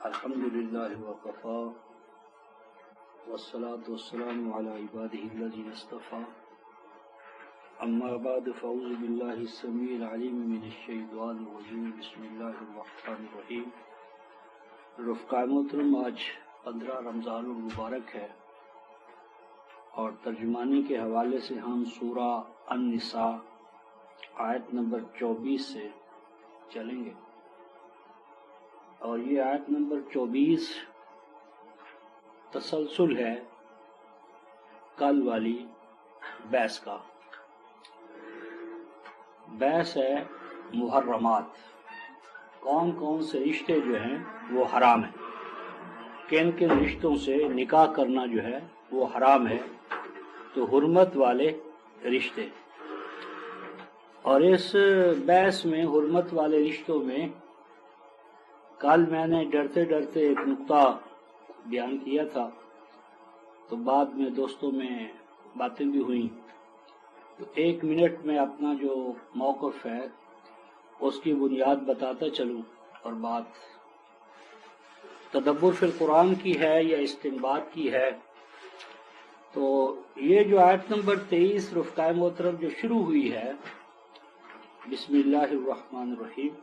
الحمدللہ وکفی والصلاة والسلام علی عبادہ الذین اصطفی اما بعد فاعوذ باللہ السمیع العلیم من الشیطان الرجیم بسم اللہ الرحمن الرحیم۔ رفقائے محترم، آج 15 رمضان المبارک ہے اور ترجمانی کے حوالے سے ہم سورہ النساء آیت نمبر 24 سے چلیں گے، اور یہ آیت نمبر 24 تسلسل ہے کل والی بحث کا۔ بحث ہے محرمات، کون کون سے رشتے جو ہیں وہ حرام ہیں، کن کن رشتوں سے نکاح کرنا جو ہے وہ حرام ہے، تو حرمت والے رشتے۔ اور اس بحث میں حرمت والے رشتوں میں کل میں نے ڈرتے ڈرتے ایک نقطہ بیان کیا تھا، تو بعد میں دوستوں میں باتیں بھی ہوئیں، تو 1 منٹ میں اپنا جو موقف ہے اس کی بنیاد بتاتا چلوں، اور بات تدبر فی القرآن کی ہے یا استنباط کی ہے۔ تو یہ جو آیت نمبر 23 رفقائے محترم جو شروع ہوئی ہے، بسم اللہ الرحمن الرحیم،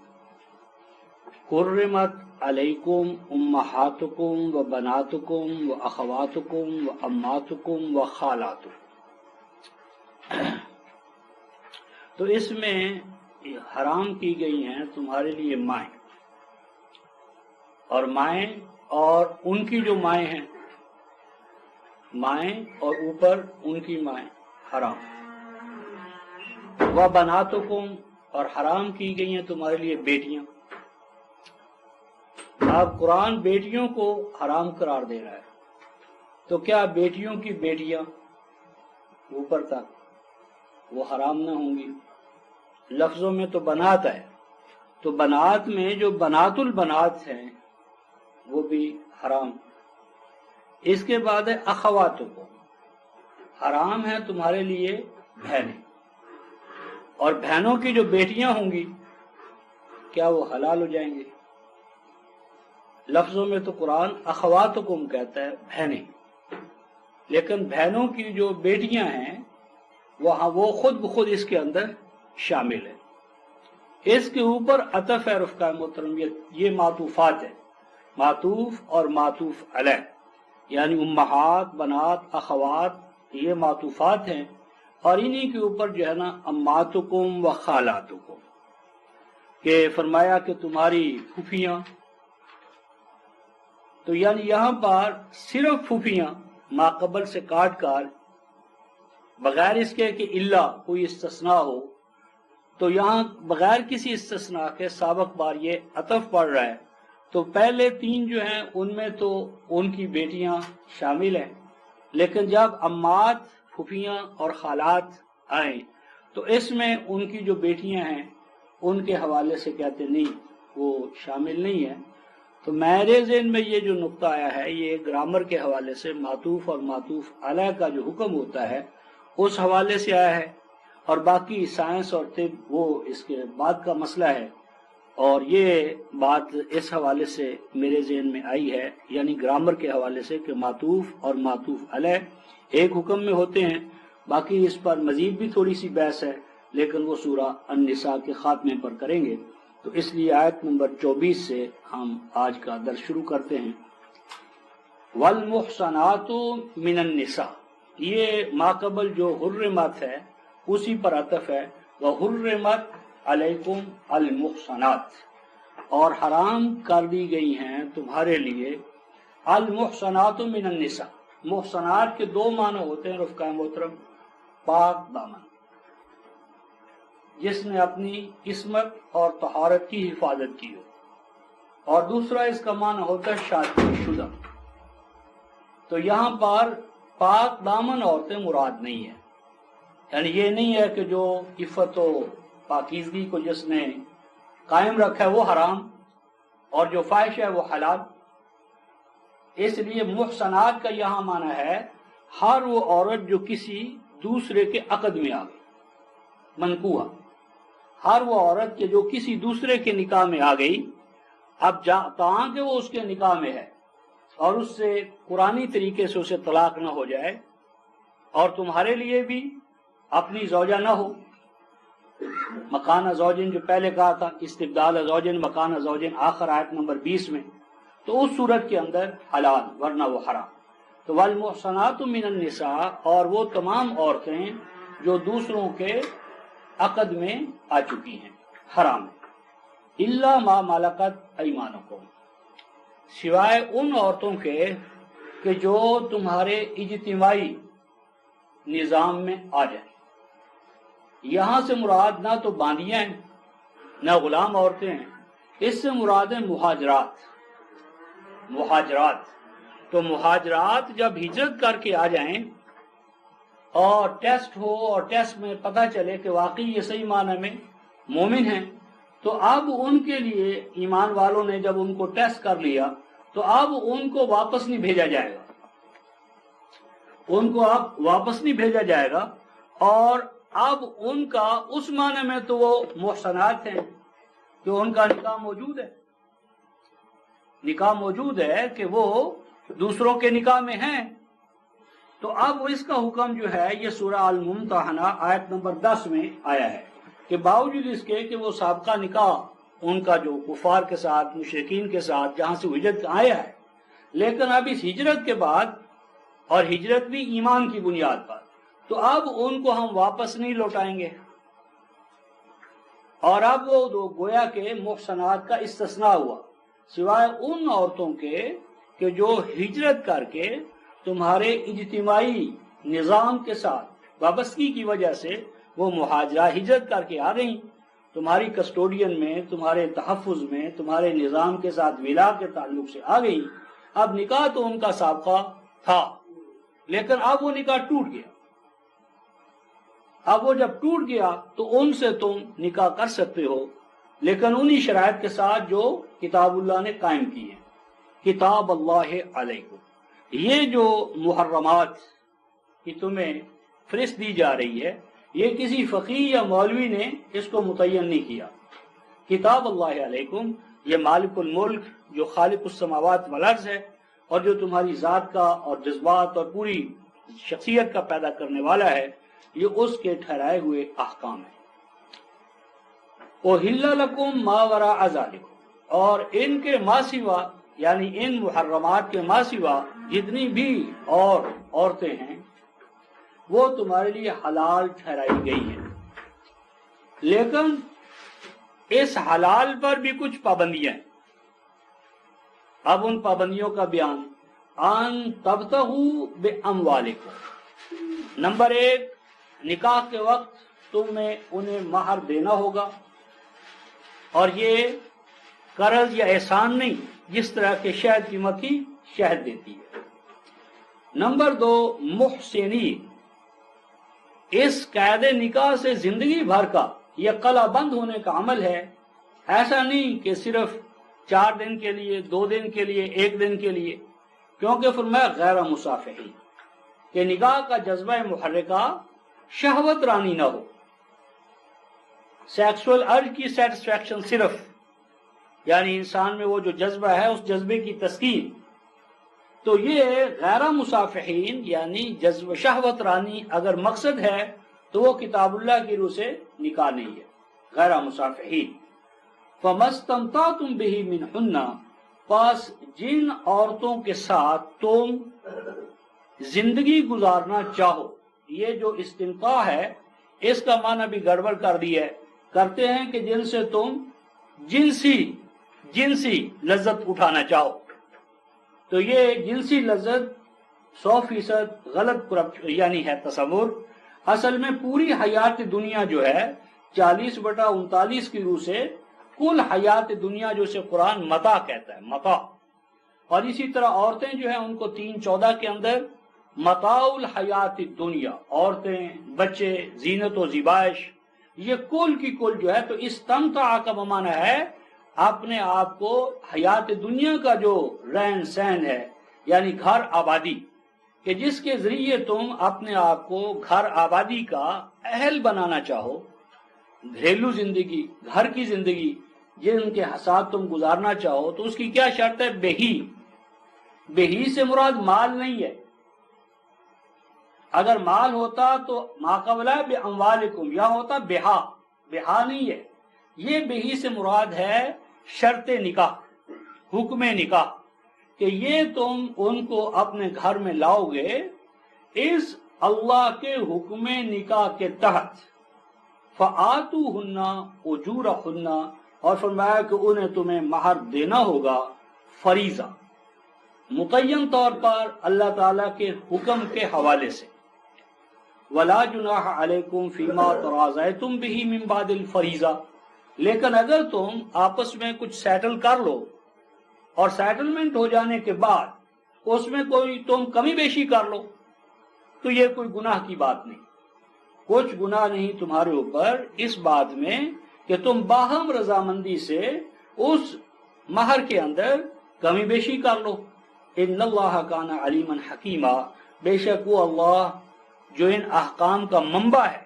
حرمت علیکم امہاتکم و بناتکم و اخواتکم و اماتکم و خالاتکم۔ تو اس میں حرام کی گئی ہیں تمہارے لیے مائیں، اور مائیں اور ان کی جو مائیں ہیں، مائیں اور اوپر ان کی مائیں حرام۔ و بناتکم، اور حرام کی گئی ہیں تمہارے لیے بیٹیاں۔ اب قرآن بیٹیوں کو حرام قرار دے رہا ہے، تو کیا بیٹیوں کی بیٹیاں اوپر تک وہ حرام نہ ہوں گی؟ لفظوں میں تو بنات ہے، تو بنات میں جو بنات البنات ہیں وہ بھی حرام۔ اس کے بعد ہے اخواتکم، حرام ہے تمہارے لیے بہنیں، اور بہنوں کی جو بیٹیاں ہوں گی کیا وہ حلال ہو جائیں گے؟ لفظوں میں تو قرآن اخواتکم کہتا ہے بہنیں، لیکن بہنوں کی جو بیٹیاں ہیں وہ خود بخود اس کے اندر شامل ہے۔ اس کے اوپر عطف ہے رفقائے محترم، یہ معطوفات ہے، معطوف اور معطوف علیہ، یعنی امہات، بنات، اخوات، یہ معطوفات ہیں، اور انہی کے اوپر جو ہے نا اماتکم و خالاتکم، کہ فرمایا کہ تمہاری پھوپھیاں، تو یعنی یہاں پر صرف پھوپھیاں ماقبل سے کاٹ کر، بغیر اس کے کہ الا کوئی استثناء ہو، تو یہاں بغیر کسی استثناء کے سابق بار یہ عطف پڑ رہا ہے، تو پہلے 3 جو ہیں ان میں تو ان کی بیٹیاں شامل ہیں، لیکن جب امات، پھوپھیاں اور خالات آئیں تو اس میں ان کی جو بیٹیاں ہیں ان کے حوالے سے کہتے نہیں، وہ شامل نہیں ہے۔ تو میرے ذہن میں یہ جو نقطہ آیا ہے، یہ گرامر کے حوالے سے معطوف اور معطوف علیہ کا جو حکم ہوتا ہے اس حوالے سے آیا ہے، اور باقی سائنس اور طب وہ اس کے بعد کا مسئلہ ہے، اور یہ بات اس حوالے سے میرے ذہن میں آئی ہے، یعنی گرامر کے حوالے سے کہ معطوف اور معطوف علیہ ایک حکم میں ہوتے ہیں۔ باقی اس پر مزید بھی تھوڑی سی بحث ہے، لیکن وہ سورہ النساء کے خاتمے پر کریں گے، تو اس لیے آیت نمبر 24 سے ہم آج کا درس شروع کرتے ہیں۔ والمحصنات من النساء، یہ ماقبل جو حرمت ہے اسی پر عطف ہے، وحرمت علیکم المحصنات، اور حرام کر دی گئی ہیں تمہارے لیے المحصنات من النساء۔ محصنات کے 2 معنی ہوتے ہیں رفقائے محترم، پاک دامن، جس نے اپنی عصمت اور طہارت کی حفاظت کی ہو، اور دوسرا اس کا معنی ہوتا ہے شادی شدہ۔ تو یہاں پر پاک دامن عورتیں مراد نہیں ہیں، یعنی یہ نہیں ہے کہ جو عفت و پاکیزگی کو جس نے قائم رکھا ہے وہ حرام، اور جو فاحش ہے وہ حلال۔ اس لیے محصنات کا یہاں معنی ہے ہر وہ عورت جو کسی دوسرے کے عقد میں آ گئی، منکوحہ، ہر وہ عورت کہ جو کسی دوسرے کے نکاح میں آ گئی، اب تاں کہ وہ اس کے نکاح میں ہے اور اس سے قرآنی طریقے سے اسے طلاق نہ ہو جائے، اور تمہارے لیے بھی اپنی زوجہ نہ ہو، مکانہ زوجن جو پہلے کہا تھا، استبدال زوجن مکانہ زوجن آخر آیت نمبر 20 میں، تو اس صورت کے اندر حلال ورنہ وہ حرام۔ تو والمحصنات من النساء، اور وہ تمام عورتیں جو دوسروں کے عقد میں آ چکی ہیں، حرام ہے، الا ما ملکت ایمانکم، سوائے ان عورتوں کے کہ جو تمہارے اجتماعی نظام میں آ جائیں۔ یہاں سے مراد نہ تو باندیاں ہیں نہ غلام عورتیں ہیں، اس سے مراد ہے مہاجرات۔ تو مہاجرات جب ہجرت کر کے آ جائیں اور ٹیسٹ ہو اور ٹیسٹ میں پتہ چلے کہ واقعی یہ صحیح معنی میں مومن ہیں، تو اب ان کے لیے ایمان والوں نے جب ان کو ٹیسٹ کر لیا تو اب ان کو واپس نہیں بھیجا جائے گا، ان کو اب واپس نہیں بھیجا جائے گا، اور اب ان کا اس معنی میں تو وہ محسنات ہیں کہ ان کا نکاح موجود ہے کہ وہ دوسروں کے نکاح میں ہیں۔ تو اب اس کا حکم جو ہے یہ سورہ الممتحنہ آیت نمبر 10 میں آیا ہے کہ باوجود اس کے کہ وہ سابقہ نکاح ان کا جو کفار کے ساتھ مشرکین کے ساتھ جہاں سے ہجرت آیا ہے، لیکن اب اس ہجرت کے بعد، اور ہجرت بھی ایمان کی بنیاد پر، تو اب ان کو ہم واپس نہیں لوٹائیں گے، اور اب وہ گویا کہ محسنات کا استثناء ہوا، سوائے ان عورتوں کے کہ جو ہجرت کر کے تمہارے اجتماعی نظام کے ساتھ وابستگی کی وجہ سے وہ مہاجرہ ہجرت کر کے آ گئیں، تمہاری کسٹوڈین میں، تمہارے تحفظ میں، تمہارے نظام کے ساتھ ولا کے تعلق سے آ گئی۔ اب نکاح تو ان کا سابقہ تھا، لیکن اب وہ نکاح ٹوٹ گیا۔ اب وہ جب ٹوٹ گیا تو ان سے تم نکاح کر سکتے ہو، لیکن انہی شرائط کے ساتھ جو کتاب اللہ نے قائم کی ہے، کتاب اللہ علیکم۔ یہ جو محرمات کی تمہیں فہرست دی جا رہی ہے، یہ کسی فقیہ یا مولوی نے اس کو متعین نہیں کیا۔ کتاب اللہ علیکم، یہ مالک الملک جو خالق السماوات والارض ہے، اور جو تمہاری ذات کا اور جذبات اور پوری شخصیت کا پیدا کرنے والا ہے، یہ اس کے ٹھہرائے ہوئے احکام ہیں۔ اُحِلَّ لَكُم مَا وَرَاءَ ذَلِكُمْ، اور ان کے ماں سوا، یعنی ان محرمات کے ماں سوا جتنی بھی اور عورتیں ہیں وہ تمہارے لیے حلال ٹھہرائی گئی ہیں، لیکن اس حلال پر بھی کچھ پابندیاں ہیں۔ اب ان پابندیوں کا بیان، ان تبتغوا باموالکم، نمبر 1، نکاح کے وقت تمہیں انہیں مہر دینا ہوگا، اور یہ قرض یا احسان نہیں، جس طرح کہ شہد کی مکھی شہد دیتی ہے۔ نمبر 2، محسنین، اس قید نکاح سے زندگی بھر کا یہ قلع بند ہونے کا عمل ہے، ایسا نہیں کہ صرف 4 دن کے لیے، 2 دن کے لیے، 1 دن کے لیے، کیونکہ فرمایا غیر مصافحین، کہ نکاح کا جذبہ محرکہ شہوت رانی نہ ہو، سیکسول ارج کی سیٹسفیکشن صرف، یعنی انسان میں وہ جو جذبہ ہے اس جذبے کی تسکین، تو یہ غیر مصافحین یعنی جذب شہوت رانی اگر مقصد ہے تو وہ کتاب اللہ کی روح سے نکاح نہیں ہے، غیر مصافحین۔ فَمَسْتَمْتَعْتُمْ بِهِ مِنْهُنَّ، پس جن عورتوں کے ساتھ تم زندگی گزارنا چاہو، یہ جو استمتاع ہے اس کا معنی بھی گڑبڑ کر دیا ہے، کرتے ہیں کہ جن سے تم جنسی لذت اٹھانا چاہو، تو یہ جنسی لذت 100% غلط یعنی ہے تصور۔ اصل میں پوری حیات دنیا جو ہے 40/39 کی روح سے کل حیات دنیا جو اسے قرآن متاع کہتا ہے، متاع، اور اسی طرح عورتیں جو ہیں ان کو 3:14 کے اندر متاع الحیات دنیا، عورتیں، بچے، زینت و زیبائش، یہ کل کی کل جو ہے، تو استمتاع کا معنی ہے اپنے آپ کو حیات دنیا کا جو رہن سہن ہے، یعنی گھر آبادی، کہ جس کے ذریعے تم اپنے آپ کو گھر آبادی کا اہل بنانا چاہو، گھریلو زندگی، گھر کی زندگی، جن کے ساتھ تم گزارنا چاہو تو اس کی کیا شرط ہے؟ بہی. بہی سے مراد مال نہیں ہے. اگر مال ہوتا تو ما قبلہ باموالکم یا ہوتا بہا. بہا نہیں ہے. یہ بہی سے مراد ہے شرط نکاح، حکم نکاح، کہ یہ تم ان کو اپنے گھر میں لاؤ گے اس اللہ کے حکم نکاح کے تحت. فآتوہن اجورہن، اور فرمایا کہ انہیں تمہیں مہر دینا ہوگا فریضہ، متعین طور پر اللہ تعالیٰ کے حکم کے حوالے سے. ولا جناح علیکم فیما تراضیتم بہ من بعد الفریضہ، لیکن اگر تم آپس میں کچھ سیٹل کر لو اور سیٹلمنٹ ہو جانے کے بعد اس میں کوئی تم کمی بیشی کر لو تو یہ کوئی گناہ کی بات نہیں. کچھ گناہ نہیں تمہارے اوپر اس بات میں کہ تم باہم رضامندی سے اس مہر کے اندر کمی بیشی کر لو. ان اللہ کان علیما حکیما، بے شک وہ اللہ جو ان احکام کا منبع ہے،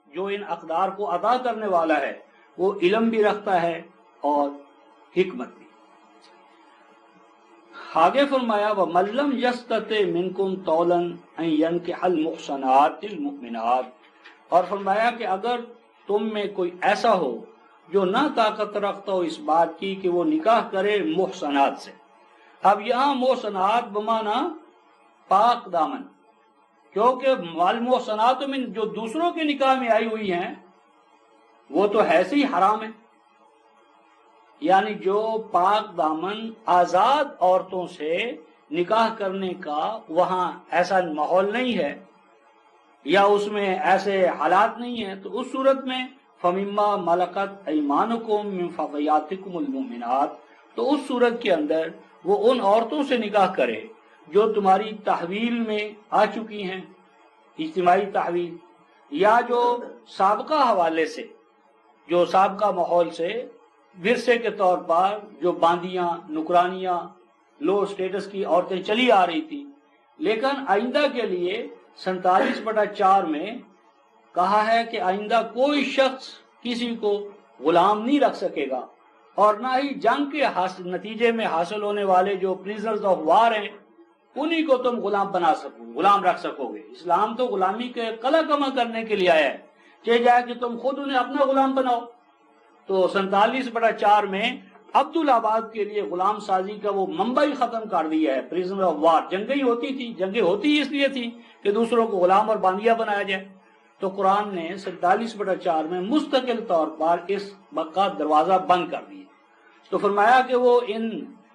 جو ان اقدار کو عطا کرنے والا ہے، وہ علم بھی رکھتا ہے اور حکمت بھی. آگے فرمایا وَمَن لَّمْ يَسْتَطِعْ مِنكُمْ طَوْلًا أَن يَنكِحَ الْمُحْصَنَاتِ الْمُؤْمِنَاتِ، اور فرمایا کہ اگر تم میں کوئی ایسا ہو جو نہ طاقت رکھتا ہو اس بات کی کہ وہ نکاح کرے محصنات سے. اب یہاں محصنات بمانا پاک دامن، کیونکہ والمحصنات میں جو دوسروں کے نکاح میں آئی ہوئی ہیں وہ تو ایسے ہی حرام ہے. یعنی جو پاک دامن آزاد عورتوں سے نکاح کرنے کا وہاں ایسا ماحول نہیں ہے یا اس میں ایسے حالات نہیں ہیں، تو اس صورت میں فَمِمَّا مَلَكَتْ أَيْمَانُكُمْ مِنْ فَتَيَاتِكُمُ الْمُؤْمِنَاتِ، تو اس صورت کے اندر وہ ان عورتوں سے نکاح کرے جو تمہاری تحویل میں آ چکی ہیں، اجتماعی تحویل، یا جو سابقہ حوالے سے، جو سابقہ ماحول سے ورثے کے طور پر جو باندیاں، نکرانیاں، لو سٹیٹس کی عورتیں چلی آ رہی تھی، لیکن آئندہ کے لیے 47/4 میں کہا ہے کہ آئندہ کوئی شخص کسی کو غلام نہیں رکھ سکے گا، اور نہ ہی جنگ کے نتیجے میں حاصل ہونے والے جو پریزنرز آف وار ہیں انہی کو تم غلام رکھ سکو گے. اسلام تو غلامی کے قلع کما کرنے کے لیے آیا ہے، چاہے جائے کہ تم خود انہیں اپنا غلام بناؤ. تو 47/4 میں عبدالآباد کے لیے غلام سازی کا وہ منبع ہی ختم کر دیا ہے. پریزنر آف وار، جنگیں ہوتی تھی، جنگیں ہوتی اس لیے تھی کہ دوسروں کو غلام اور باندیا بنایا جائے. تو قرآن نے 47/4 میں مستقل طور پر اس کا دروازہ بند کر دیا. تو فرمایا کہ وہ ان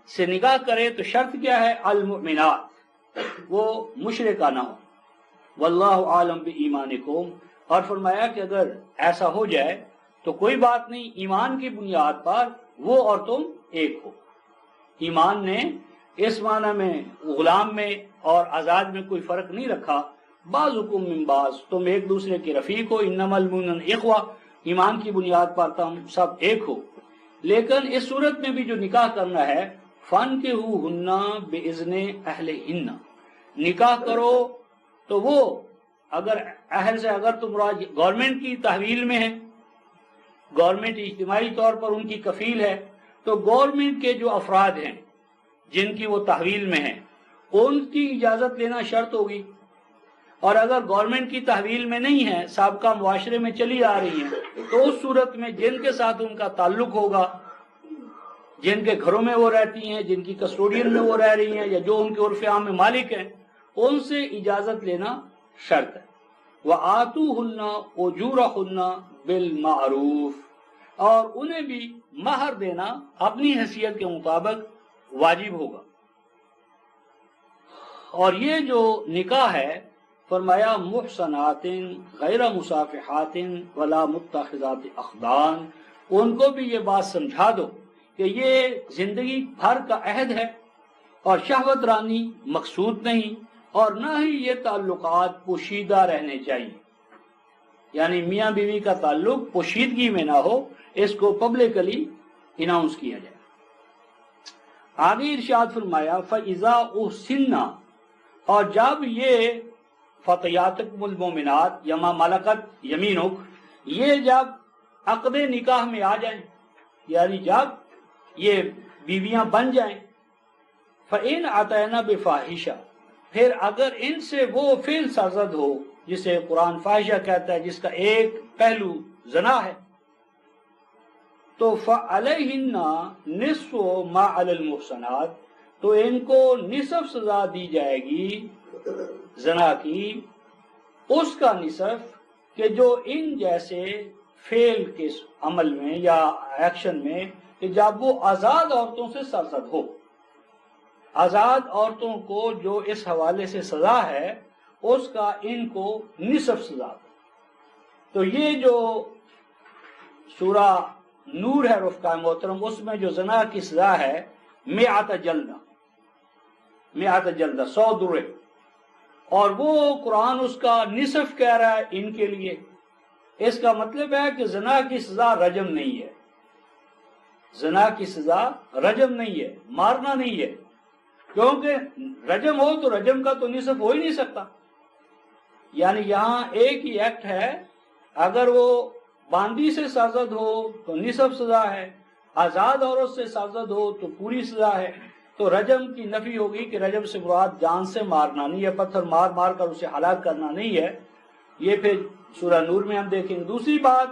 سے نکاح کرے تو شرط کیا ہے؟ المؤمنات، وہ مشرکہ نہ ہو. واللہ عالم بایمانکم، اور فرمایا کہ اگر ایسا ہو جائے تو کوئی بات نہیں، ایمان کی بنیاد پر وہ اور تم ایک ہو. ایمان نے اس معنی میں غلام میں اور آزاد میں کوئی فرق نہیں رکھا. بعضکم من بعض، تم ایک دوسرے کے رفیق ہو. انما المؤمنون اخوہ، ایمان کی بنیاد پر تم سب ایک ہو. لیکن اس صورت میں بھی جو نکاح کرنا ہے، فانکحوہن باذن اہلہن، نکاح کرو تو وہ اگر اہل سے، اگر تم گورنمنٹ کی تحویل میں ہے، گورنمنٹ اجتماعی طور پر ان کی کفیل ہے، تو گورنمنٹ کے جو افراد ہیں جن کی وہ تحویل میں ہیں ان کی اجازت لینا شرط ہوگی. اور اگر گورنمنٹ کی تحویل میں نہیں ہے، سابقہ معاشرے میں چلی آ رہی ہیں، تو اس صورت میں جن کے ساتھ ان کا تعلق ہوگا، جن کے گھروں میں وہ رہتی ہیں، جن کی کسٹوڈین میں وہ رہ رہی ہیں، یا جو ان کے عرف عام میں مالک ہیں، ان سے اجازت لینا شرط ہے. وَآتُوهُنَّ أُجُورَهُنَّ بِالْمَعْرُوفِ، اور انہیں بھی مہر دینا اپنی حیثیت کے مطابق واجب ہوگا. اور یہ جو نکاح ہے، فرمایا محصنات غیر مصافحات ولا متخذات اخدان، ان کو بھی یہ بات سمجھا دو کہ یہ زندگی بھر کا عہد ہے اور شہوت رانی مقصود نہیں، اور نہ ہی یہ تعلقات پوشیدہ رہنے چاہیے. یعنی میاں بیوی کا تعلق پوشیدگی میں نہ ہو، اس کو پبلکلی اناؤنس کیا جائے. آگے ارشاد فرمایا فَإِذَا أُحْسِنَّ، اور جب یہ فتياتكم المؤمنات یا ما ملکت یمینک، یہ جب عقد نکاح میں آ جائیں، یعنی جب یہ بیویاں بن جائیں، فَإِنْ عَتَيْنَا بِفَاحِشَةٍ، پھر اگر ان سے وہ فعل سرزد ہو جسے قرآن فاحشہ کہتا ہے، جس کا ایک پہلو زنا ہے، تو فَعَلَيْهِنَّ نِصْفُ مَا عَلَى الْمُحْصَنَاتِ، تو ان کو نصف سزا دی جائے گی زنا کی، اس کا نصف کہ جو ان جیسے فعل کے عمل میں یا ایکشن میں کہ جب وہ آزاد عورتوں سے سرزد ہو. آزاد عورتوں کو جو اس حوالے سے سزا ہے اس کا ان کو نصف سزا. تو یہ جو سورہ نور ہے رفقا محترم، اس میں جو زنا کی سزا ہے 100 جلدہ، 100 جلدہ، 100 درے، اور وہ قرآن اس کا نصف کہہ رہا ہے ان کے لیے. اس کا مطلب ہے کہ زنا کی سزا رجم نہیں ہے، زنا کی سزا رجم نہیں ہے، مارنا نہیں ہے، کیونکہ رجم ہو تو رجم کا تو نصف ہو ہی نہیں سکتا. یعنی یہاں ایک ہی ایکٹ ہے، اگر وہ باندی سے سرزد ہو تو نصف سزا ہے، آزاد عورت سے سرزد ہو تو پوری سزا ہے. تو رجم کی نفی ہوگی کہ رجم سے مراد جان سے مارنا نہیں ہے، پتھر مار مار کر اسے ہلاک کرنا نہیں ہے. یہ پھر سورہ نور میں ہم دیکھیں گے. دوسری بات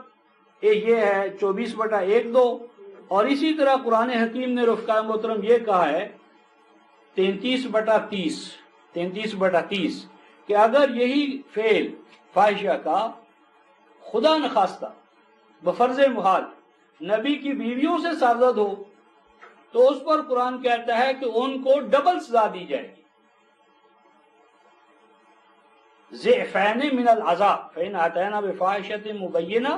یہ ہے 24/1-2، اور اسی طرح قرآن حکیم نے رفقا محترم یہ کہا ہے 33/30 کہ اگر یہی فعل فاحشہ کا خدا نخواستہ بفرض محال نبی کی بیویوں سے سرزد ہو تو اس پر قرآن کہتا ہے کہ ان کو ڈبل سزا دی جائے گی، ضعفین من العذاب فإن أتينا بفاحشة مبینہ.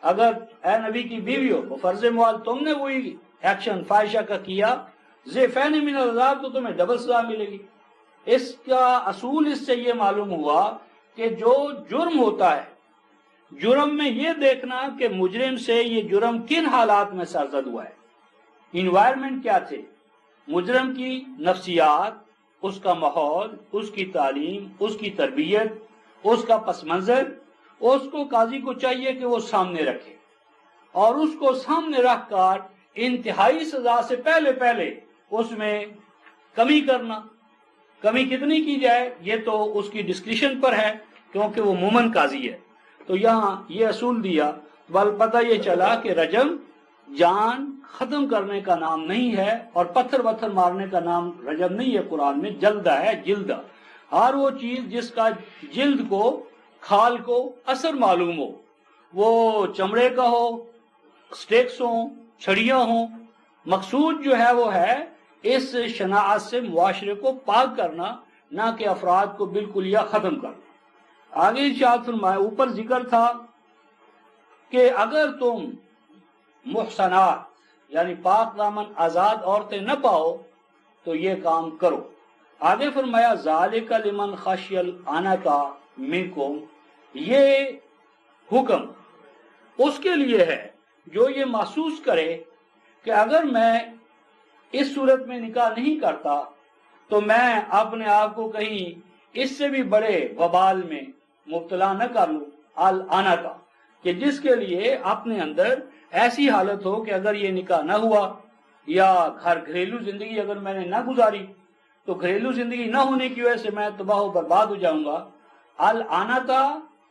اگر اے نبی کی بیویوں بفرض محال تم نے وہی ایکشن فاحشہ کا کیا، ضعفین من العذاب، تو تمہیں ڈبل سزا ملے گی. اس کا اصول اس سے یہ معلوم ہوا کہ جو جرم ہوتا ہے، جرم میں یہ دیکھنا کہ مجرم سے یہ جرم کن حالات میں سرزد ہوا ہے، انوائرمنٹ کیا تھے، مجرم کی نفسیات، اس کا ماحول، اس کی تعلیم، اس کی تربیت، اس کا پس منظر. اس کو قاضی کو چاہیے کہ وہ سامنے رکھے، اور اس کو سامنے رکھ کر انتہائی سزا سے پہلے پہلے اس میں کمی کرنا. کمی کتنی کی جائے یہ تو اس کی ڈسکریشن پر ہے، کیونکہ وہ مومن قاضی ہے. تو یہاں یہ اصول دیا، بل پتہ یہ چلا کہ رجم جان ختم کرنے کا نام نہیں ہے، اور پتھر پتھر مارنے کا نام رجم نہیں ہے. قرآن میں جلدہ ہے، جلدہ. ہر وہ چیز جس کا جلد کو، کھال کو اثر معلوم ہو، وہ چمڑے کا ہو، سٹیکس ہوں، چھڑیاں ہوں، مقصود جو ہے وہ ہے اس شناعت سے معاشرے کو پاک کرنا، نہ کہ افراد کو بالکل یا ختم کرنا. آگے ارشاد فرمایا، اوپر ذکر تھا کہ اگر تم محسنات یعنی پاک دامن آزاد عورتیں نہ پاؤ تو یہ کام کرو. آگے فرمایا ذالک لمن خشی العنۃ منکم، یہ حکم اس کے لیے ہے جو یہ محسوس کرے کہ اگر میں اس صورت میں نکاح نہیں کرتا تو میں اپنے آپ کو کہیں اس سے بھی بڑے وبال میں مبتلا نہ کر لوں. العنۃ کہ جس کے لیے اپنے اندر ایسی حالت ہو کہ اگر یہ نکاح نہ ہوا یا گھریلو زندگی اگر میں نے نہ گزاری تو گھریلو زندگی نہ ہونے کی وجہ سے میں تباہ و برباد ہو جاؤں گا. العنۃ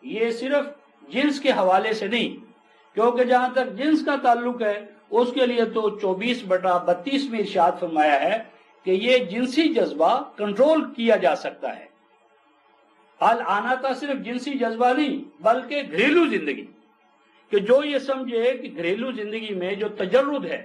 یہ صرف جنس کے حوالے سے نہیں، کیونکہ جہاں تک جنس کا تعلق ہے اس کے لیے تو 24/32 میں ارشاد فرمایا ہے کہ یہ جنسی جذبہ کنٹرول کیا جا سکتا ہے. العنۃ صرف جنسی جذبہ نہیں بلکہ گھریلو زندگی، کہ جو یہ سمجھے کہ گھریلو زندگی میں جو تجرد ہے،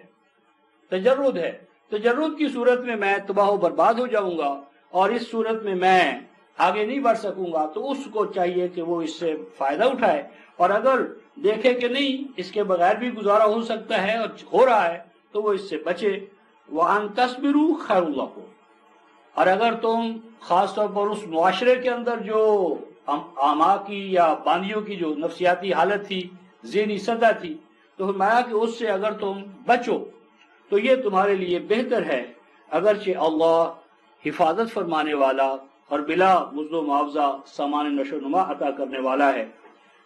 تجرد کی صورت میں میں تباہ و برباد ہو جاؤں گا اور اس صورت میں میں آگے نہیں بڑھ سکوں گا، تو اس کو چاہیے کہ وہ اس سے فائدہ اٹھائے، اور اگر دیکھے کہ نہیں اس کے بغیر بھی گزارا ہو سکتا ہے اور ہو رہا ہے تو وہ اس سے بچے. وَأَن تَصْبِرُوا خَيْرٌ لَكُمْ، اور اگر تم خاص طور پر اس معاشرے کے اندر جو آما کی یا باندیوں کی جو نفسیاتی حالت تھی، ذہنی سطح تھی، تو فرمایا کہ اس سے اگر تم بچو تو یہ تمہارے لیے بہتر ہے، اگرچہ اللہ حفاظت فرمانے والا اور بلا مزد و معاوضہ سامان نشو و نما عطا کرنے والا ہے.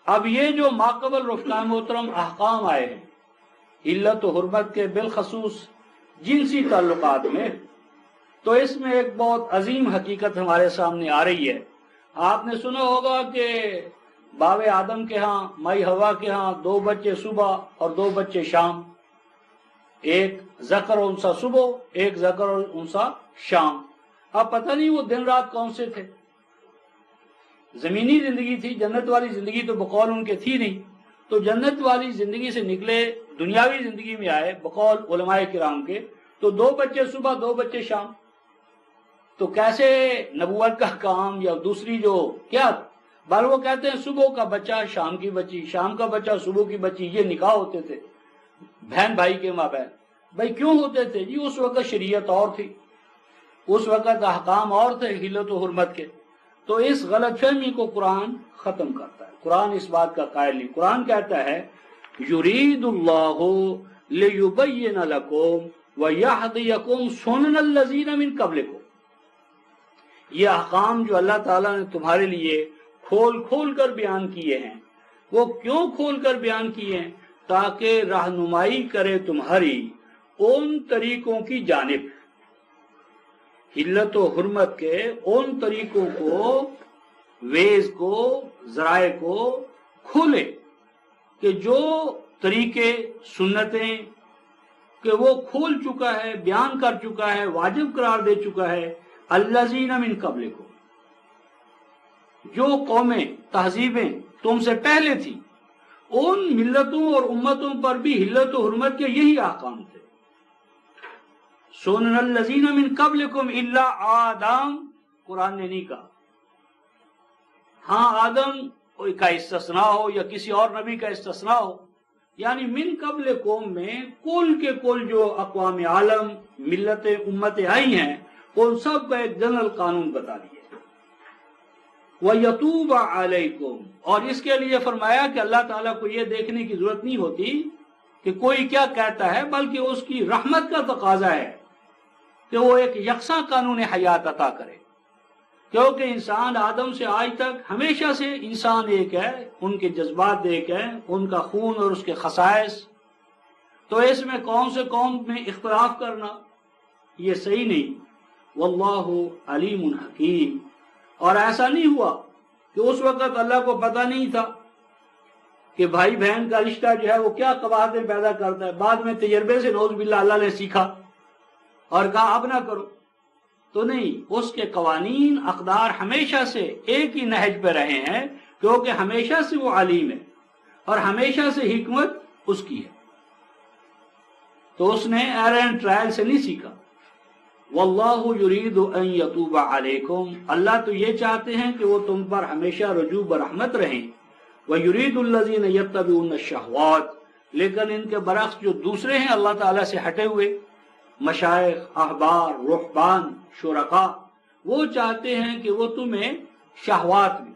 اب یہ جو ماقبل رفقا محترم احکام آئے ہیں علت و حرمت کے بالخصوص جنسی تعلقات میں، تو اس میں ایک بہت عظیم حقیقت ہمارے سامنے آ رہی ہے۔ آپ نے سنا ہوگا کہ باب آدم کے ہاں، مائی ہوا کے ہاں 2 بچے صبح اور 2 بچے شام، ایک ذکر اور انثی صبح، ایک ذکر اور انثی شام۔ اب پتہ نہیں وہ دن رات کون سے تھے، زمینی زندگی تھی، جنت والی زندگی تو بقول ان کے تھی نہیں، تو جنت والی زندگی سے نکلے دنیاوی زندگی میں آئے بقول علماء کرام کے، تو 2 بچے صبح 2 بچے شام۔ تو کیسے نبوت کا کام یا دوسری جو کیا، بل وہ کہتے ہیں صبح کا بچہ شام کی بچی، شام کا بچہ صبح کی بچی، یہ نکاح ہوتے تھے بہن بھائی کے مابین۔ بھائی کیوں ہوتے تھے؟ جی اس وقت شریعت اور تھی، اس وقت احکام اور تھے حلت و حرمت کے۔ تو اس غلط فہمی کو قرآن ختم کرتا ہے، قرآن اس بات کا قائل نہیں۔ قرآن کہتا ہے یرید اللہ لیبین لکم ویہدیکم سنن الذین من قبلکم، یہ احکام جو اللہ تعالیٰ نے تمہارے لیے کھول کھول کر بیان کیے ہیں، وہ کیوں کھول کر بیان کیے ہیں؟ تاکہ رہنمائی کرے تمہاری ان طریقوں کی جانب، حلت و حرمت کے ان طریقوں کو، ویز کو، ذرائع کو کھولے کہ جو طریقے سنتیں کہ وہ کھول چکا ہے، بیان کر چکا ہے، واجب قرار دے چکا ہے الذین من قبلکم، جو قومیں تہذیبیں تم سے پہلے تھی، ان ملتوں اور امتوں پر بھی حلت و حرمت کے یہی احکام تھے۔ سنن الذین من قبلکم الا آدم، قرآن نے نہیں کہا ہاں آدم کا استثناء ہو یا کسی اور نبی کا استثناء ہو، یعنی من قبل قوم میں کل کے کل جو اقوام عالم ملتیں امتیں آئی ہیں ان سب کا ایک جنرل قانون بتا دیا۔ وَيَتُوبَ عَلَيْكُمْ، اور اس کے لیے فرمایا کہ اللہ تعالیٰ کو یہ دیکھنے کی ضرورت نہیں ہوتی کہ کوئی کیا کہتا ہے، بلکہ اس کی رحمت کا تقاضا ہے کہ وہ ایک یکساں قانون حیات عطا کرے، کیونکہ انسان آدم سے آج تک ہمیشہ سے انسان ایک ہے، ان کے جذبات ایک ہیں، ان کا خون اور اس کے خصائص، تو اس میں کون سے قوم میں اختلاف کرنا یہ صحیح نہیں۔ واللہ علیم حکیم، اور ایسا نہیں ہوا کہ اس وقت اللہ کو پتہ نہیں تھا کہ بھائی بہن کا رشتہ جو ہے وہ کیا قباحتیں پیدا کرتا ہے، بعد میں تجربے سے نعوذ باللہ اللہ نے سیکھا اور کہا اب نہ کرو، تو نہیں، اس کے قوانین اقدار ہمیشہ سے ایک ہی نہج پہ رہے ہیں، کیونکہ ہمیشہ سے وہ علیم ہے اور ہمیشہ سے حکمت اس کی ہے، تو اس نے ایرر اینڈ ٹرائل سے نہیں سیکھا۔ واللہ یرید ان یتوب علیکم، اللہ تو یہ چاہتے ہیں کہ وہ تم پر ہمیشہ رجوع برحمت رہیں۔ ویرید الذین یتبعون الشہوات، لیکن ان کے برعکس جو دوسرے ہیں اللہ تعالیٰ سے ہٹے ہوئے، مشائخ، احبار، رہبان، شرکاء، وہ چاہتے ہیں کہ وہ تمہیں شہوات میں،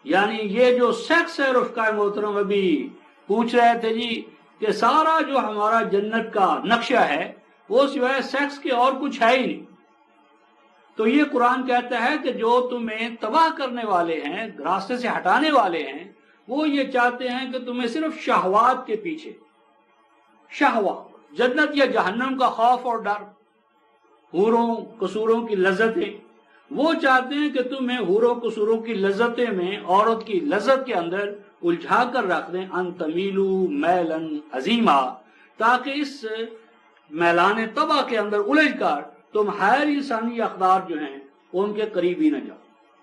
یعنی یہ جو سیکس ہے رفقہ محترم، ابھی پوچھ رہے تھے جی کہ سارا جو ہمارا جنت کا نقشہ ہے وہ سوائے سیکس کے اور کچھ ہے ہی نہیں، تو یہ قرآن کہتا ہے کہ جو تمہیں تباہ کرنے والے ہیں، راستے سے ہٹانے والے ہیں، وہ یہ چاہتے ہیں کہ تمہیں صرف شہوات کے پیچھے، شہوات، جنت یا جہنم کا خوف اور ڈر، حوروں قصوروں کی لذتیں، وہ چاہتے ہیں کہ تمہیں حوروں قصوروں کی لذتیں میں، عورت کی لذت کے اندر الجھا کر رکھ دیں، ان تمیلوا میلا عظیما، تاکہ اس میلان تباہ کے اندر الجھ کر تم ہر انسانی اقدار جو ہیں ان کے قریب ہی نہ جاؤ،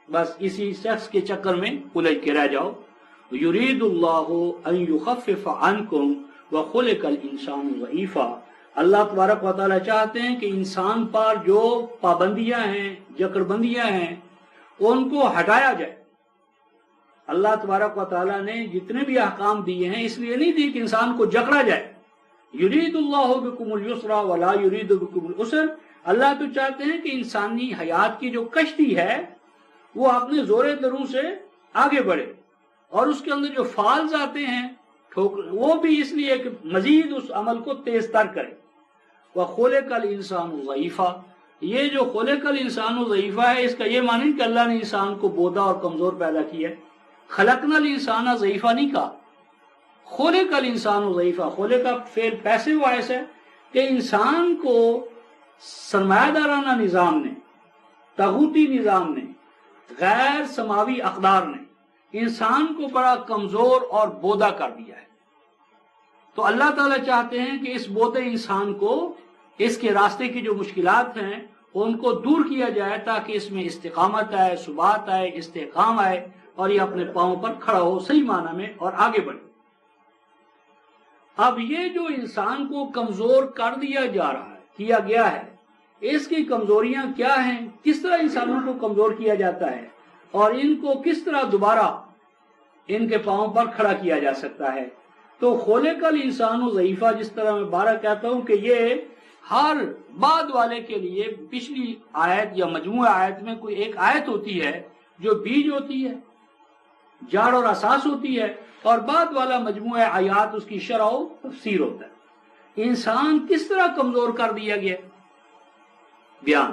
بس اسی سیکس کے چکر میں الجھ کے رہ جاؤ۔ یرید اللہ ان یخفف عنکم وخلق الانسان ضعیفا، اللہ تبارک و تعالیٰ چاہتے ہیں کہ انسان پر جو پابندیاں ہیں، جکڑ بندیاں ہیں، ان کو ہٹایا جائے۔ اللہ تبارک و تعالیٰ نے جتنے بھی احکام دیے ہیں اس لیے نہیں دی کہ انسان کو جکڑا جائے۔ یرید اللہ بکم الیسر ولا یرید بکم العسر، اللہ تو چاہتے ہیں کہ انسانی حیات کی جو کشتی ہے وہ اپنے زور دروں سے آگے بڑھے، اور اس کے اندر جو فالز آتے ہیں وہ بھی اس لیے کہ مزید اس عمل کو تیز تر کرے۔ وَخُلِقَ الْإِنسَانُ ضَعِيفًا، یہ جو خلق الانسان ضعیفہ ہے، اس کا یہ معنی کہ اللہ نے انسان کو بودا اور کمزور پیدا کیا ہے۔ خلقنا الانسان ضعیفہ نہیں کہا، خلق الانسان ضعیفا، خلق کا فعل پیسے وائس ہے کہ انسان کو سرمایہ دارانہ نظام نے، طاغوتی نظام نے، غیر سماوی اقدار نے انسان کو بڑا کمزور اور بودا کر دیا ہے۔ تو اللہ تعالیٰ چاہتے ہیں کہ اس بودے انسان کو، اس کے راستے کی جو مشکلات ہیں ان کو دور کیا جائے تاکہ اس میں استقامت آئے، ثبات آئے، استحکام آئے اور یہ اپنے پاؤں پر کھڑا ہو صحیح معنی میں اور آگے بڑھے۔ اب یہ جو انسان کو کمزور کر دیا جا رہا ہے، کیا گیا ہے، اس کی کمزوریاں کیا ہیں، کس طرح انسانوں کو کمزور کیا جاتا ہے اور ان کو کس طرح دوبارہ ان کے پاؤں پر کھڑا کیا جا سکتا ہے۔ تو خلق الانسان ضعیفہ، جس طرح میں بارہ کہتا ہوں کہ یہ ہر بعد والے کے لیے پچھلی آیت یا مجموعہ آیت میں کوئی ایک آیت ہوتی ہے جو بیج ہوتی ہے، جڑ اور اساس ہوتی ہے، اور بعد والا مجموعہ آیات اس کی شرح و تفسیر ہوتا ہے۔ انسان کس طرح کمزور کر دیا گیا؟ بیان،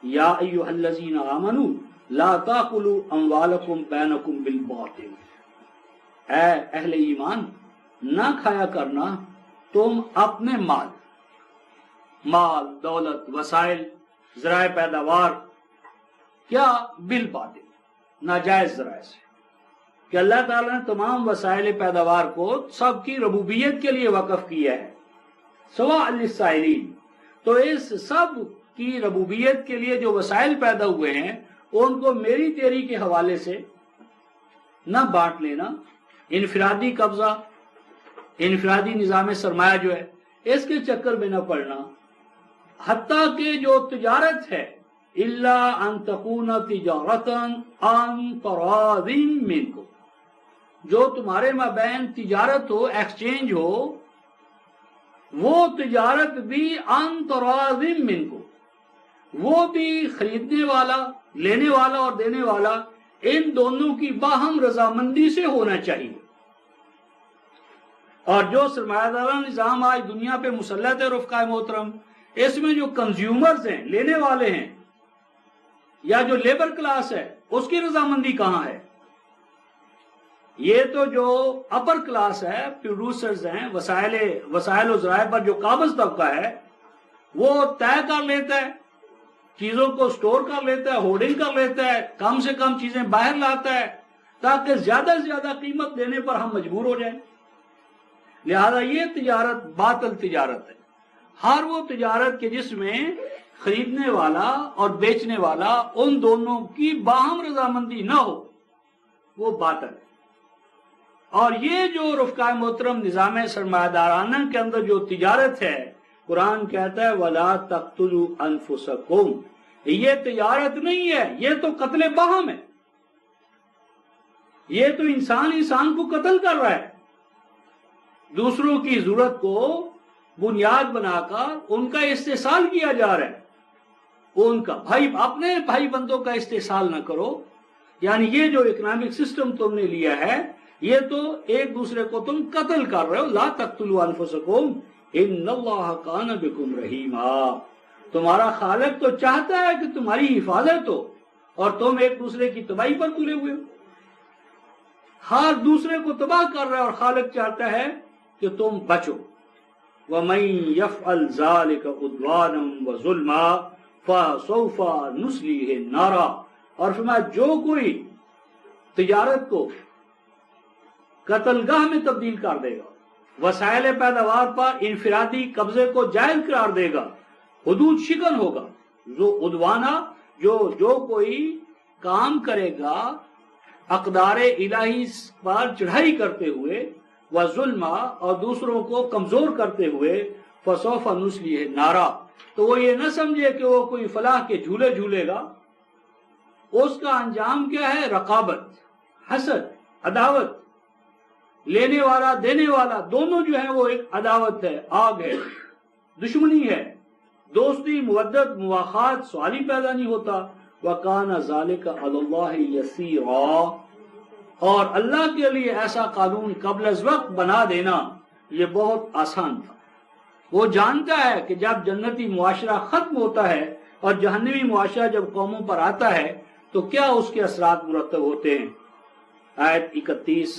یا ایھا الذین آمنوا لا تاکلوا اموالکم بینکم بالباطل، اے اہل ایمان نہ کھایا کرنا تم اپنے مال، دولت، وسائل، ذرائع پیداوار، کیا بالباطل، ناجائز ذرائع سے، کہ اللہ تعالیٰ نے تمام وسائل پیداوار کو سب کی ربوبیت کے لیے وقف کیا ہے، سواء للسائلین۔ تو اس سب کی ربوبیت کے لیے جو وسائل پیدا ہوئے ہیں ان کو میری تیری کے حوالے سے نہ بانٹ لینا، انفرادی قبضہ، انفرادی نظام سرمایہ جو ہے اس کے چکر میں نہ پڑنا، حتیٰ کہ جو تجارت ہے الا ان تکون تجارتا عن تراض منکم، جو تمہارے مابین تجارت ہو، ایکسچینج ہو، وہ تجارت بھی عن تراض منکم، وہ بھی خریدنے والا، لینے والا اور دینے والا ان دونوں کی باہم رضامندی سے ہونا چاہیے۔ اور جو سرمایہ دارانہ نظام آج دنیا پہ مسلط ہے رفقائے محترم، اس میں جو کنزیومرز ہیں، لینے والے ہیں، یا جو لیبر کلاس ہے، اس کی رضامندی کہاں ہے؟ یہ تو جو اپر کلاس ہے، پروڈیوسرز ہیں، وسائل و ذرائع پر جو قابض طبقہ ہے، وہ طے کر لیتا ہے، چیزوں کو سٹور کر لیتا ہے، ہولڈنگ کر لیتا ہے، کم سے کم چیزیں باہر لاتا ہے تاکہ زیادہ سے زیادہ قیمت دینے پر ہم مجبور ہو جائیں۔ لہذا یہ تجارت باطل تجارت ہے۔ ہر وہ تجارت کے جس میں خریدنے والا اور بیچنے والا ان دونوں کی باہم رضامندی نہ ہو، وہ باطل ہے۔ اور یہ جو رفقائے محترم نظام سرمایہ دارانہ کے اندر جو تجارت ہے، قرآن کہتا ہے وَلَا تَقْتُلُوا أَنفُسَكُمْ، یہ تجارت نہیں ہے، یہ تو قتل باہم ہے۔ یہ تو انسان کو قتل کر رہا ہے، دوسروں کی ضرورت کو بنیاد بنا کر ان کا استحصال کیا جا رہا ہے، ان کا اپنے بھائی بندوں کا استحصال نہ کرو۔ یعنی یہ جو اکنامک سسٹم تم نے لیا ہے، یہ تو ایک دوسرے کو تم قتل کر رہے ہو۔ لا تقتلوا انفسکم ان اللہ کان بکم رحیما، تمہارا خالق تو چاہتا ہے کہ تمہاری حفاظت ہو اور تم ایک دوسرے کی تباہی پر تلے ہوئے ہو، ہر دوسرے کو تباہ کر رہا ہے، اور خالق چاہتا ہے کہ تم بچو۔ وَمَن يَفْعَلْ ذَلِكَ عُدْوَانًا وَظُلْمًا فَسَوْفَ نُصْلِيهِ نَارًا، اور فرمایا جو کوئی تجارت کو قتل گاہ میں تبدیل کر دے گا، وسائل پیداوار پر انفرادی قبضے کو جائز قرار دے گا، حدود شکن ہوگا، جو عدوانہ جو کوئی کام کرے گا اقدار الہی پر چڑھائی کرتے ہوئے، وظلم، اور دوسروں کو کمزور کرتے ہوئے، فسوف نصلیہ نارا، تو وہ یہ نہ سمجھے کہ وہ کوئی فلاح کے جھولے جھولے گا، اس کا انجام کیا ہے؟ رقابت، حسد، عداوت، لینے والا دینے والا دونوں جو ہیں وہ ایک عداوت ہے، آگ ہے، دشمنی ہے، دوستی، مودت، مواخات، سوالی پیدا نہیں ہوتا۔ وَكَانَ ذَلِكَ عَلَى اللَّهِ يَسِيرًا، اور اللہ کے لیے ایسا قانون قبل از وقت بنا دینا یہ بہت آسان تھا۔ وہ جانتا ہے کہ جب جنتی معاشرہ ختم ہوتا ہے اور جہنمی معاشرہ جب قوموں پر آتا ہے تو کیا اس کے اثرات مرتب ہوتے ہیں۔ آیت 31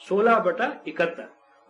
16/71,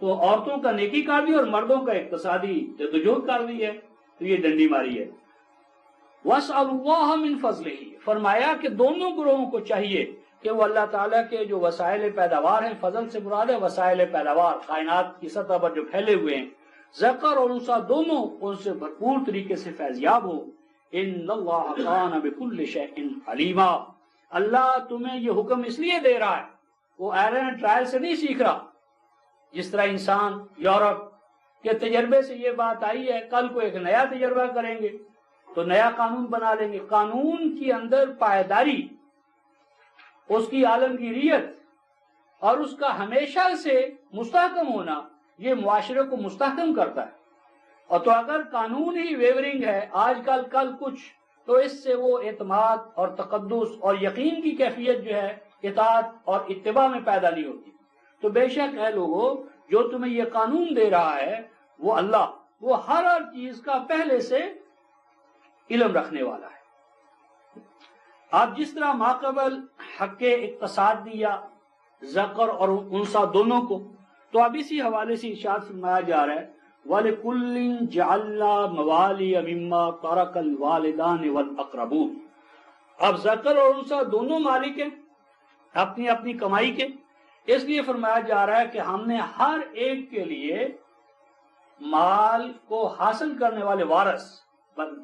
تو عورتوں کا نیکی کار بھی اور مردوں کا اقتصادی جدوجہد کار بھی ہے، تو یہ ڈنڈی ماری ہے۔ وَاسْأَلُوا اللَّهَ مِنْ فَضْلِهِ، فرمایا کہ دونوں گروہوں کو چاہیے کہ وہ اللہ تعالیٰ کے جو وسائل پیداوار ہیں، فضل سے مراد ہے وسائل پیداوار، کائنات کی سطح پر جو پھیلے ہوئے ہیں، ذکر اور انثیٰ دونوں ان سے بھرپور طریقے سے فیضیاب ہو۔ ان اللہ کان بکل شیء علیما، اللہ تمہیں یہ حکم اس لیے دے رہا ہے، وہ آئرن ٹرائل سے نہیں سیکھ رہا، جس طرح انسان یورپ کے تجربے سے یہ بات آئی ہے، کل کو ایک نیا تجربہ کریں گے تو نیا قانون بنا لیں گے۔ قانون کی اندر پائیداری، اس کی عالمگیریت اور اس کا ہمیشہ سے مستحکم ہونا، یہ معاشرے کو مستحکم کرتا ہے۔ اور تو اگر قانون ہی ویورنگ ہے، آج کل کل کچھ، تو اس سے وہ اعتماد اور تقدس اور یقین کی کیفیت جو ہے اطاعت اور اتباع میں پیدا نہیں ہوتی۔ تو بے شک ہے لوگوں، جو تمہیں یہ قانون دے رہا ہے وہ اللہ، وہ ہر چیز کا پہلے سے علم رکھنے والا ہے۔ آپ جس طرح ماقبل حق اقتصاد دیا ذکر اور انثیٰ دونوں کو، تو اب اسی حوالے سے ارشاد فرمایا جا رہا ہے وَلِكُلٍّ جَعَلْنَا مَوَالِيَ مِمَّا تَرَكَ الْوَالِدَانِ وَالْأَقْرَبُونَ، اب ذکر اور انثیٰ دونوں مالک ہیں اپنی اپنی کمائی کے، اس لیے فرمایا جا رہا ہے کہ ہم نے ہر ایک کے لیے مال کو حاصل کرنے والے وارث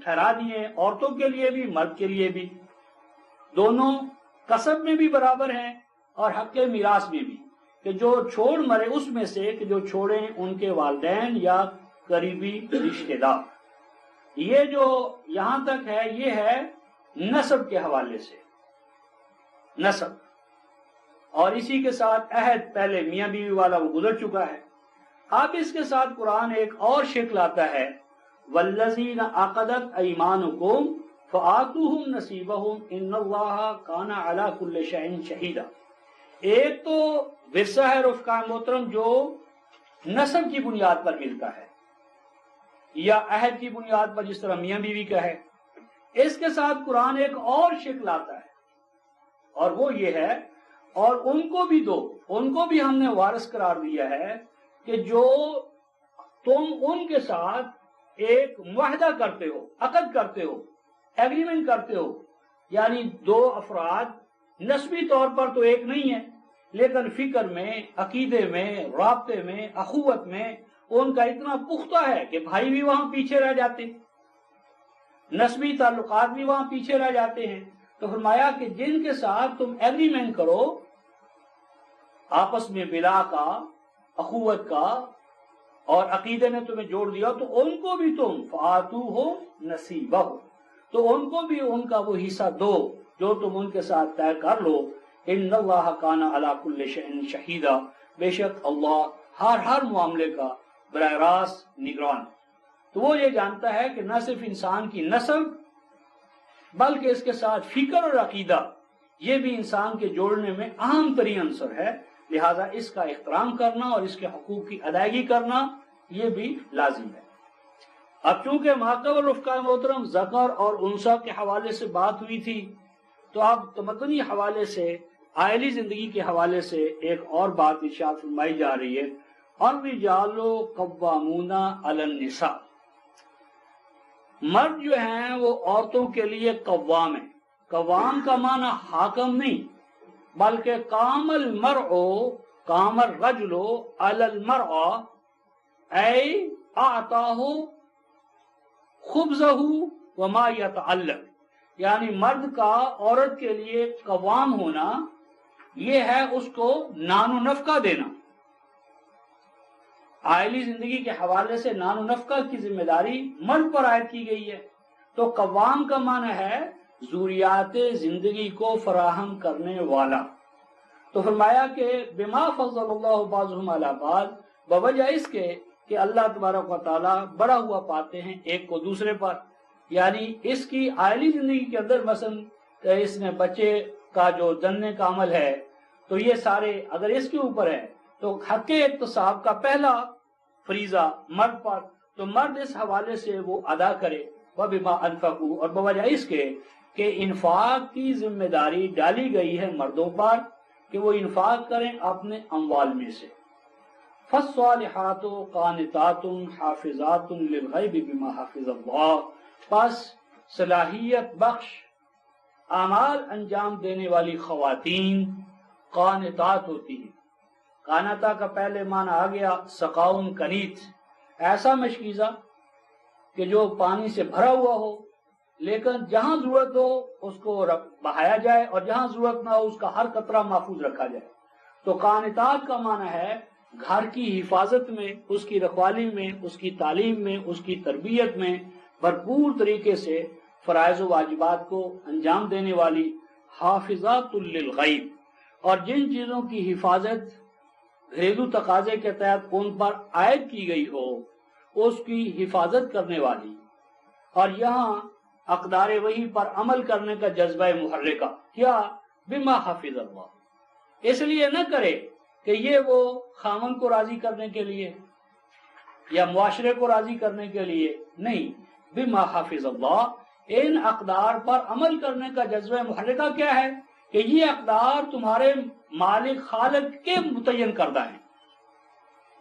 ٹھہرا دیے ہیں، عورتوں کے لیے بھی مرد کے لیے بھی، دونوں کسب میں بھی برابر ہیں اور حق میراث میں بھی، کہ جو چھوڑ مرے اس میں سے کہ جو چھوڑیں ان کے والدین یا قریبی رشتہ دار۔ یہ جو یہاں تک ہے یہ ہے نسب کے حوالے سے، نسب، اور اسی کے ساتھ عہد پہلے میاں بیوی والا وہ گزر چکا ہے۔ اب اس کے ساتھ قرآن ایک اور شکل آتا ہے والذین عقدت ایمانکم فآتوہم نصیبہم ان اللہ کان علی کل شیء شہیدا۔ ایک تو ورثہ ہے رفقا محترم جو نسب کی بنیاد پر ملتا ہے یا عہد کی بنیاد پر، جس طرح میاں بیوی کا ہے۔ اس کے ساتھ قرآن ایک اور شکل آتا ہے اور وہ یہ ہے، اور ان کو بھی دو، ان کو بھی ہم نے وارث قرار دیا ہے کہ جو تم ان کے ساتھ ایک معاہدہ کرتے ہو، عقد کرتے ہو، ایگریمنٹ کرتے ہو، یعنی دو افراد نسبی طور پر تو ایک نہیں ہے لیکن فکر میں، عقیدے میں، رابطے میں، اخوت میں ان کا اتنا پختہ ہے کہ بھائی بھی وہاں پیچھے رہ جاتے، نسبی تعلقات بھی وہاں پیچھے رہ جاتے ہیں۔ تو فرمایا کہ جن کے ساتھ تم ایگریمنٹ کرو آپس میں بلا کا، اخوت کا اور عقیدے نے تمہیں جوڑ دیا، تو ان کو بھی تم فآتو ہو نصیبہ ہو، تو ان کو بھی ان کا وہ حصہ دو جو تم ان کے ساتھ طے کر لو۔ ان اللہ کان علی کل شیء شہیدا، بے شک اللہ ہر معاملے کا براہ راست نگران۔ تو وہ یہ جانتا ہے کہ نہ صرف انسان کی نسب بلکہ اس کے ساتھ فکر اور عقیدہ یہ بھی انسان کے جوڑنے میں اہم ترین عنصر ہے، لہذا اس کا احترام کرنا اور اس کے حقوق کی ادائیگی کرنا یہ بھی لازم ہے۔ اب چونکہ ماقبل رفقا محترم ذکر اور انثیٰ کے حوالے سے بات ہوئی تھی، تو اب تمدنی حوالے سے، عائلی زندگی کے حوالے سے ایک اور بات ارشاد فرمائی جا رہی ہے الرجال قوامون علی النساء، مرد جو ہیں وہ عورتوں کے لیے قوام ہیں۔ قوام کا معنی حاکم نہیں بلکہ قام المرء، قام الرجل علی المرء اے اعطاہ خبزہ وما یتعلق، یعنی مرد کا عورت کے لیے قوام ہونا یہ ہے اس کو نان و نفقہ دینا۔ عائلی زندگی کے حوالے سے نان و نفقہ کی ذمہ داری مرد پر عائد کی گئی ہے، تو قوام کا معنی ہے ضروریات زندگی کو فراہم کرنے والا۔ تو فرمایا کہ بما فضل اللہ بعضهم علی بعض، بوجہ اس کے کہ اللہ تبارک و تعالی بڑا ہوا پاتے ہیں ایک کو دوسرے پر، یعنی اس کی عائلی زندگی کے اندر مثلا اس نے بچے کا جو جننے کا عمل ہے تو یہ سارے اگر اس کے اوپر ہے تو حق اقتصاب کا پہلا فریضہ مرد پر، تو مرد اس حوالے سے وہ ادا کرے وَبِمَا أَنفَقُوا، اور بوجہ اس کے کہ انفاق کی ذمہ داری ڈالی گئی ہے مردوں پر کہ وہ انفاق کریں اپنے اموال میں سے۔ فالصالحات قانتات حافظات للغیب بما حفظ اللہ، پس صلاحیت بخش اعمال انجام دینے والی خواتین قانتات ہوتی ہیں۔ قانتا کا پہلے معنی آ گیا سقاؤن کنیت، ایسا مشکیزہ کہ جو پانی سے بھرا ہوا ہو لیکن جہاں ضرورت ہو اس کو بہایا جائے اور جہاں ضرورت نہ ہو اس کا ہر قطرہ محفوظ رکھا جائے۔ تو قانتات کا معنی ہے گھر کی حفاظت میں، اس کی رکھوالی میں، اس کی تعلیم میں، اس کی تربیت میں بھرپور طریقے سے فرائض و واجبات کو انجام دینے والی، حافظات للغیب، اور جن چیزوں کی حفاظت گھریلو تقاضے کے تحت ان پر عائد کی گئی ہو اس کی حفاظت کرنے والی، اور یہاں اقدار وحی پر عمل کرنے کا جذبہ محرکہ کیا بما حفظ اللہ، اس لیے نہ کرے کہ یہ وہ خامن کو راضی کرنے کے لیے یا معاشرے کو راضی کرنے کے لیے نہیں، بما حفظ اللہ، ان اقدار پر عمل کرنے کا جذبہ محرکہ کیا ہے کہ یہ اقدار تمہارے مالک خالق کے متعین کردہ ہیں،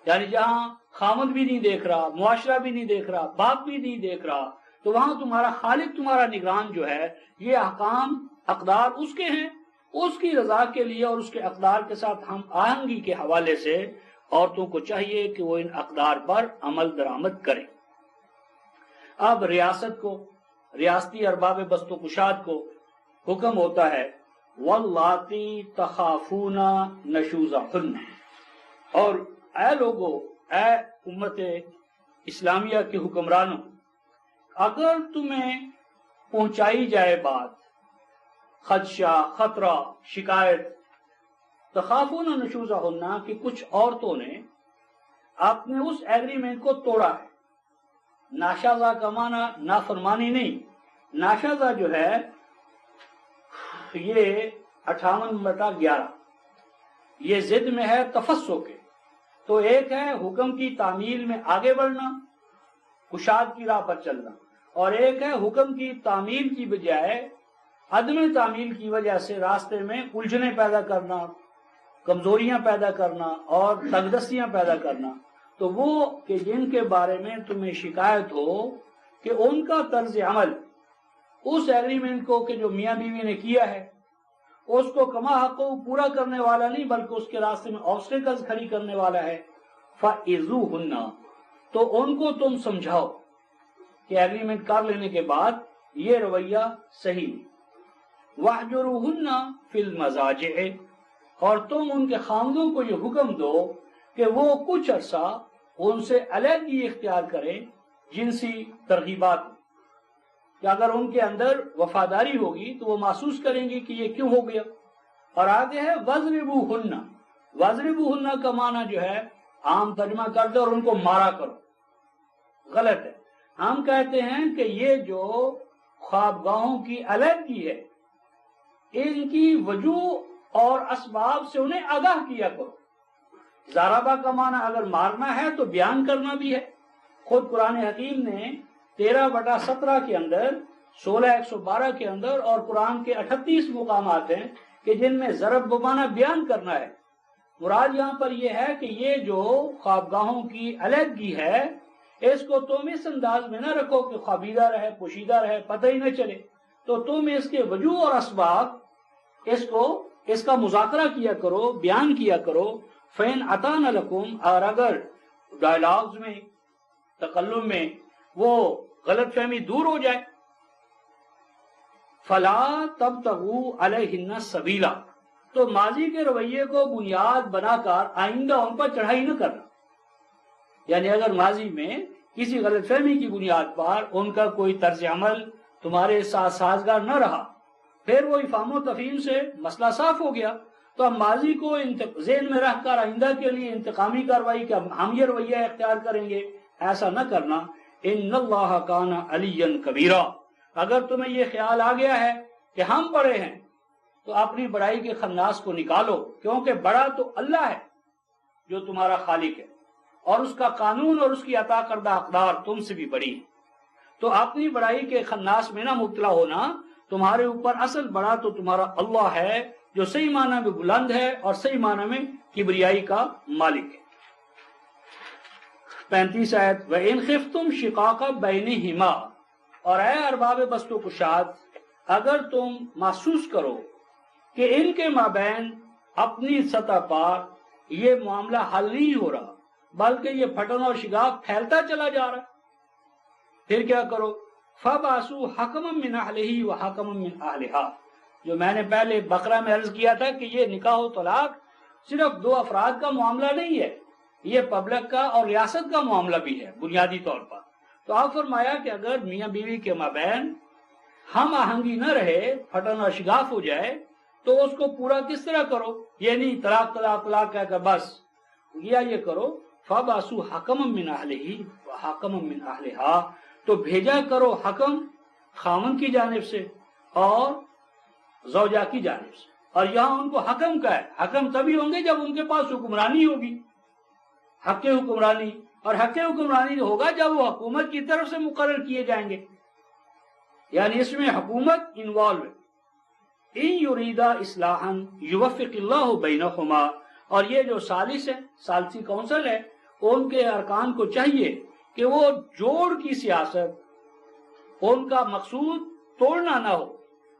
یعنی جہاں خامد بھی نہیں دیکھ رہا، معاشرہ بھی نہیں دیکھ رہا، باپ بھی نہیں دیکھ رہا، تو وہاں تمہارا خالق تمہارا نگران جو ہے، یہ احکام اقدار اس کے ہیں، اس کی رضا کے لیے اور اس کے اقدار کے ساتھ ہم آہنگی کے حوالے سے عورتوں کو چاہیے کہ وہ ان اقدار پر عمل درآمد کریں۔ اب ریاست کو، ریاستی ارباب بست و کشاد کو حکم ہوتا ہے واللاتی تخافون نشوزہن، اور اے لوگو، اے امت اسلامیہ کے حکمرانوں، اگر تمہیں پہنچائی جائے بات، خدشہ، خطرہ، شکایت، تخافون نشوزہن، کہ کچھ عورتوں نے اپنے اس ایگریمنٹ کو توڑا ہے۔ ناشازہ کا معنی نافرمانی نہیں، ناشازہ جو ہے یہ 58/11 یہ ضد میں ہے تفسق کے، تو ایک ہے حکم کی تعمیل میں آگے بڑھنا، کشاد کی راہ پر چلنا، اور ایک ہے حکم کی تعمیل کی بجائے عدم تعمیل کی وجہ سے راستے میں الجھنیں پیدا کرنا، کمزوریاں پیدا کرنا اور تنگدستیاں پیدا کرنا۔ تو وہ کہ جن کے بارے میں تمہیں شکایت ہو کہ ان کا طرز عمل اس ایگریمنٹ کو کہ جو میاں بیوی نے کیا ہے اس کو کما حق پورا کرنے والا نہیں بلکہ اس کے راستے میں آبسٹیکلز کھڑی کرنے والا ہے، فَإِذُوهُنَّ، تو ان کو تم سمجھاؤ کہ ایگریمنٹ کر لینے کے بعد یہ رویہ صحیح، وَاحْجُرُوهُنَّ فِي الْمَضَاجِعِ، اور تم ان کے خاندوں کو یہ حکم دو کہ وہ کچھ عرصہ ان سے علیحدگی اختیار کریں جنسی ترغیبات، کہ اگر ان کے اندر وفاداری ہوگی تو وہ محسوس کریں گی کہ یہ کیوں ہو گیا۔ اور آگے ہے وَضْرِبُوهُنَّ، وَضْرِبُوهُنَّ کا معنی جو ہے عام ترجمہ کر دو اور ان کو مارا کرو، غلط ہے۔ ہم کہتے ہیں کہ یہ جو خوابگاہوں کی علیحدگی ہے ان کی وجوہ اور اسباب سے انہیں آگاہ کیا کرو۔ ضربہ کا معنی اگر مارنا ہے تو بیان کرنا بھی ہے۔ خود قرآن حکیم نے 13/17 کے اندر، 16:112 کے اندر اور قرآن کے 38 مقامات ہیں کہ جن میں ضرب بمانا بیان کرنا ہے۔ مراد یہاں پر یہ ہے کہ یہ جو خوابگاہوں کی علیحدگی ہے اس کو تم اس انداز میں نہ رکھو کہ خوابیدہ رہے، پوشیدہ رہے، پتہ ہی نہ چلے، تو تم اس کے وجوہ اور اسباب اس کا مذاکرہ کیا کرو، بیان کیا کرو۔ فَإِنْ أَطَعْنَ لَكُمْ، اور اگر ڈائلاگز میں، تکلم میں وہ غلط فہمی دور ہو جائے، فَلَا تَبْتَغُوا عَلَيْهِنَّ سَبِيلًا، تو ماضی کے رویے کو بنیاد بنا کر آئندہ ان پر چڑھائی نہ کرنا۔ یعنی اگر ماضی میں کسی غلط فہمی کی بنیاد پر ان کا کوئی طرز عمل تمہارے ساتھ سازگار نہ رہا، پھر وہ افہام و تفہیم سے مسئلہ صاف ہو گیا، تو ہم ماضی کو ذہن میں رکھ کر آئندہ کے لیے انتقامی کارروائی کا ہم یہ رویہ اختیار کریں گے، ایسا نہ کرنا۔ ان اللہ کان علیٰ کبیرا، اگر تمہیں یہ خیال آ گیا ہے کہ ہم بڑے ہیں تو اپنی بڑائی کے خناس کو نکالو، کیونکہ بڑا تو اللہ ہے جو تمہارا خالق ہے، اور اس کا قانون اور اس کی عطا کردہ اقدار تم سے بھی بڑی ہے۔ تو اپنی بڑائی کے خناس میں نہ مبتلا ہونا، تمہارے اوپر اصل بڑا تو تمہارا اللہ ہے جو صحیح معنی میں بلند ہے اور صحیح معنی میں کبریائی کا مالک ہے۔ 35 آیت وَإِنْ خِفْتُمْ شِقَاقَ بَيْنِهِمَا، اور اے ارباب بسط و کشاد اگر تم محسوس کرو کہ ان کے مابین اپنی سطح پر یہ معاملہ حل نہیں ہو رہا بلکہ یہ پھٹن اور شگاف پھیلتا چلا جا رہا ہے، پھر کیا کرو؟ فَبَعْثُوا حَكَمًا مِّنْ أَهْلِهِ وَحَكَمًا مِّنْ أَهْلِهَا، جو میں نے پہلے بقرہ میں عرض کیا تھا کہ یہ نکاح و طلاق صرف دو افراد کا معاملہ نہیں ہے، یہ پبلک کا اور ریاست کا معاملہ بھی ہے بنیادی طور پر۔ تو آپ فرمایا کہ اگر میاں بیوی کے مابین ہم آہنگی نہ رہے، پھٹن اور شگاف ہو جائے، تو اس کو پورا کس طرح کرو؟ یہ نہیں طلاق طلاق طلاق کہہ کر بس، یہ کرو فَبَعْثُوا حَكَمًا مِّنْ أَهْلِهِ وَحَكَمًا مِّنْ أَهْلِهَا، تو بھیجا کرو حکم خامن کی جانب سے اور زوجہ کی جانب سے، اور یہاں ان کو حکم کا ہے، حکم تبھی ہوں گے جب ان کے پاس حکمرانی ہوگی، حق حکمرانی، اور حق حکمرانی ہوگا جب وہ حکومت کی طرف سے مقرر کیے جائیں گے، یعنی اس میں حکومت انوالو ہے۔ ان یریدا اصلاحا یوفق اللہ بینہما، اور یہ جو ثالث ہے، ثالثی کونسل ہے، ان کے ارکان کو چاہیے کہ وہ جوڑ کی سیاست، ان کا مقصود توڑنا نہ ہو،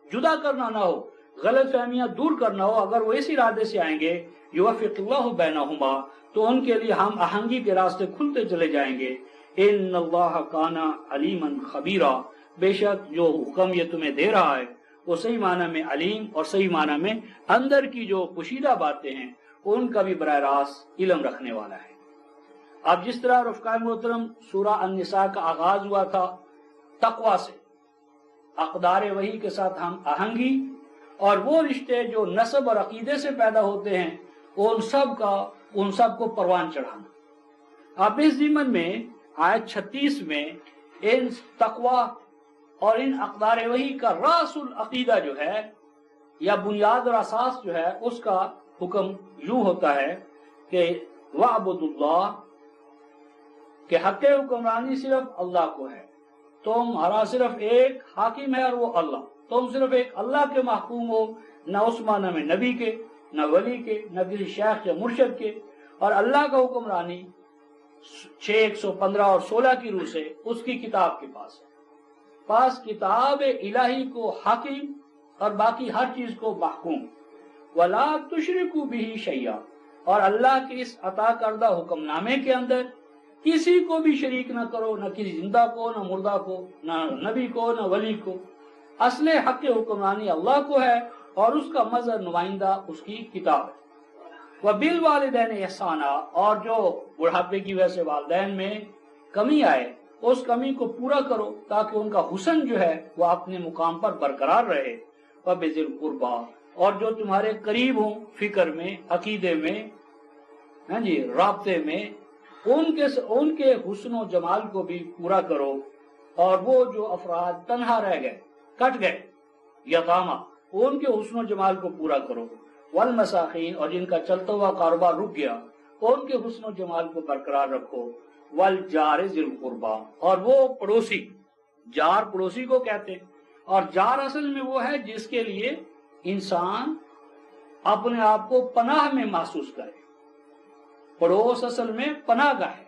جدا کرنا نہ ہو، غلط فہمیاں دور کرنا ہو۔ اگر وہ اس ارادے سے آئیں گے یوفق اللہ بینہما، تو ان کے لیے ہم آہنگی کے راستے کھلتے چلے جائیں گے۔ ان اللہ کان علیما خبیرا، بے شک جو حکم یہ تمہیں دے رہا ہے وہ صحیح معنی میں علیم اور صحیح معنی میں اندر کی جو پوشیدہ باتیں ہیں ان کا بھی براہ راست علم رکھنے والا ہے۔ اب جس طرح رفقائے محترم سورہ النساء کا آغاز ہوا تھا تقوی سے، اقدار وحی کے ساتھ ہم آہنگی اور وہ رشتے جو نسب اور عقیدے سے پیدا ہوتے ہیں ان سب کو پروان چڑھانا۔ اب اس ضمن میں آیت 36 میں ان تقوی اور ان اقدار وحی کا راس العقیدہ جو ہے یا بنیاد اور اساس جو ہے اس کا حکم یوں ہوتا ہے کہ وَعْبُدُ اللَّهَ، کہ حق حکمرانی صرف اللہ کو ہے، تمہارا صرف ایک حاکم ہے اور وہ اللہ، تم صرف ایک اللہ کے محکوم ہو، نہ اس معنی میں نبی کے، نہ ولی کے، نہ کسی شیخ یا مرشد کے، اور اللہ کا حکمرانی 615 اور 16 کی روح سے اس کی کتاب کے پاس ہے، پاس کتاب الہی کو حاکم اور باقی ہر چیز کو محکوم۔ وَلَا تُشْرِكُوا بِهِ شَيْئًا، اور اللہ کے اس عطا کردہ حکم نامے کے اندر کسی کو بھی شریک نہ کرو، نہ کسی زندہ کو، نہ مردہ کو، نہ نبی کو، نہ ولی کو۔ اصل حق حکمرانی اللہ کو ہے اور اس کا مظہر نمائندہ اس کی کتاب ہے۔ وَبِالْوَالِدَيْنِ احسانا، اور جو بڑھاپے کی وجہ سے والدین میں کمی آئے اس کمی کو پورا کرو تاکہ ان کا حسن جو ہے وہ اپنے مقام پر برقرار رہے۔ وَبِذِي الْقُرْبَى، اور جو تمہارے قریب ہوں فکر میں، عقیدے میں، رابطے میں، ان کے حسن و جمال کو بھی پورا کرو۔ اور وہ جو افراد تنہا رہ گئے، کٹ گئے، یتامہ، ان کے حسن و جمال کو پورا کرو۔ والمساکین، اور جن کا چلتا ہوا کاروبار رک گیا ان کے حسن و جمال کو برقرار رکھو۔ والجار ذی القربى، اور وہ پڑوسی، جار پڑوسی کو کہتے ہیں، اور جار اصل میں وہ ہے جس کے لیے انسان اپنے آپ کو پناہ میں محسوس کرے، پڑوس اصل میں پناہ گاہ ہے۔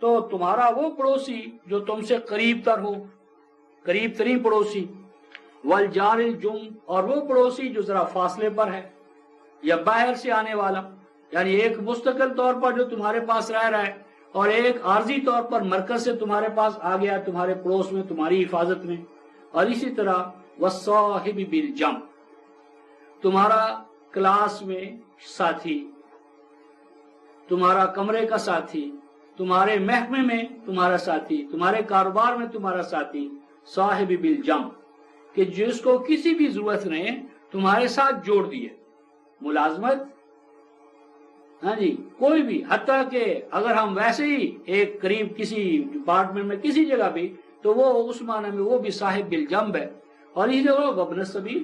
تو تمہارا وہ پڑوسی جو تم سے قریب تر ہو، قریب ترین پڑوسی۔ والجار الجنب، اور وہ پڑوسی جو ذرا فاصلے پر ہے یا باہر سے آنے والا، یعنی ایک مستقل طور پر جو تمہارے پاس رہ رہا ہے اور ایک عارضی طور پر مرکز سے تمہارے پاس آ گیا تمہارے پڑوس میں، تمہاری حفاظت میں۔ اور اسی طرح والصاحب بالجنب، تمہارا کلاس میں ساتھی، تمہارا کمرے کا ساتھی، تمہارے محکمے میں تمہارا ساتھی، تمہارے کاروبار میں تمہارا ساتھی، صاحب بالجنب، کہ جس کو کسی بھی ضرورت نے تمہارے ساتھ جوڑ دیے، ملازمت، کوئی بھی، حتیٰ کہ اگر ہم ویسے ہی ایک قریب کسی ڈپارٹمنٹ میں کسی جگہ بھی، تو وہ اس معنی میں وہ بھی صاحب بالجنب ہے۔ اور اسی جگہ وابن السبیل،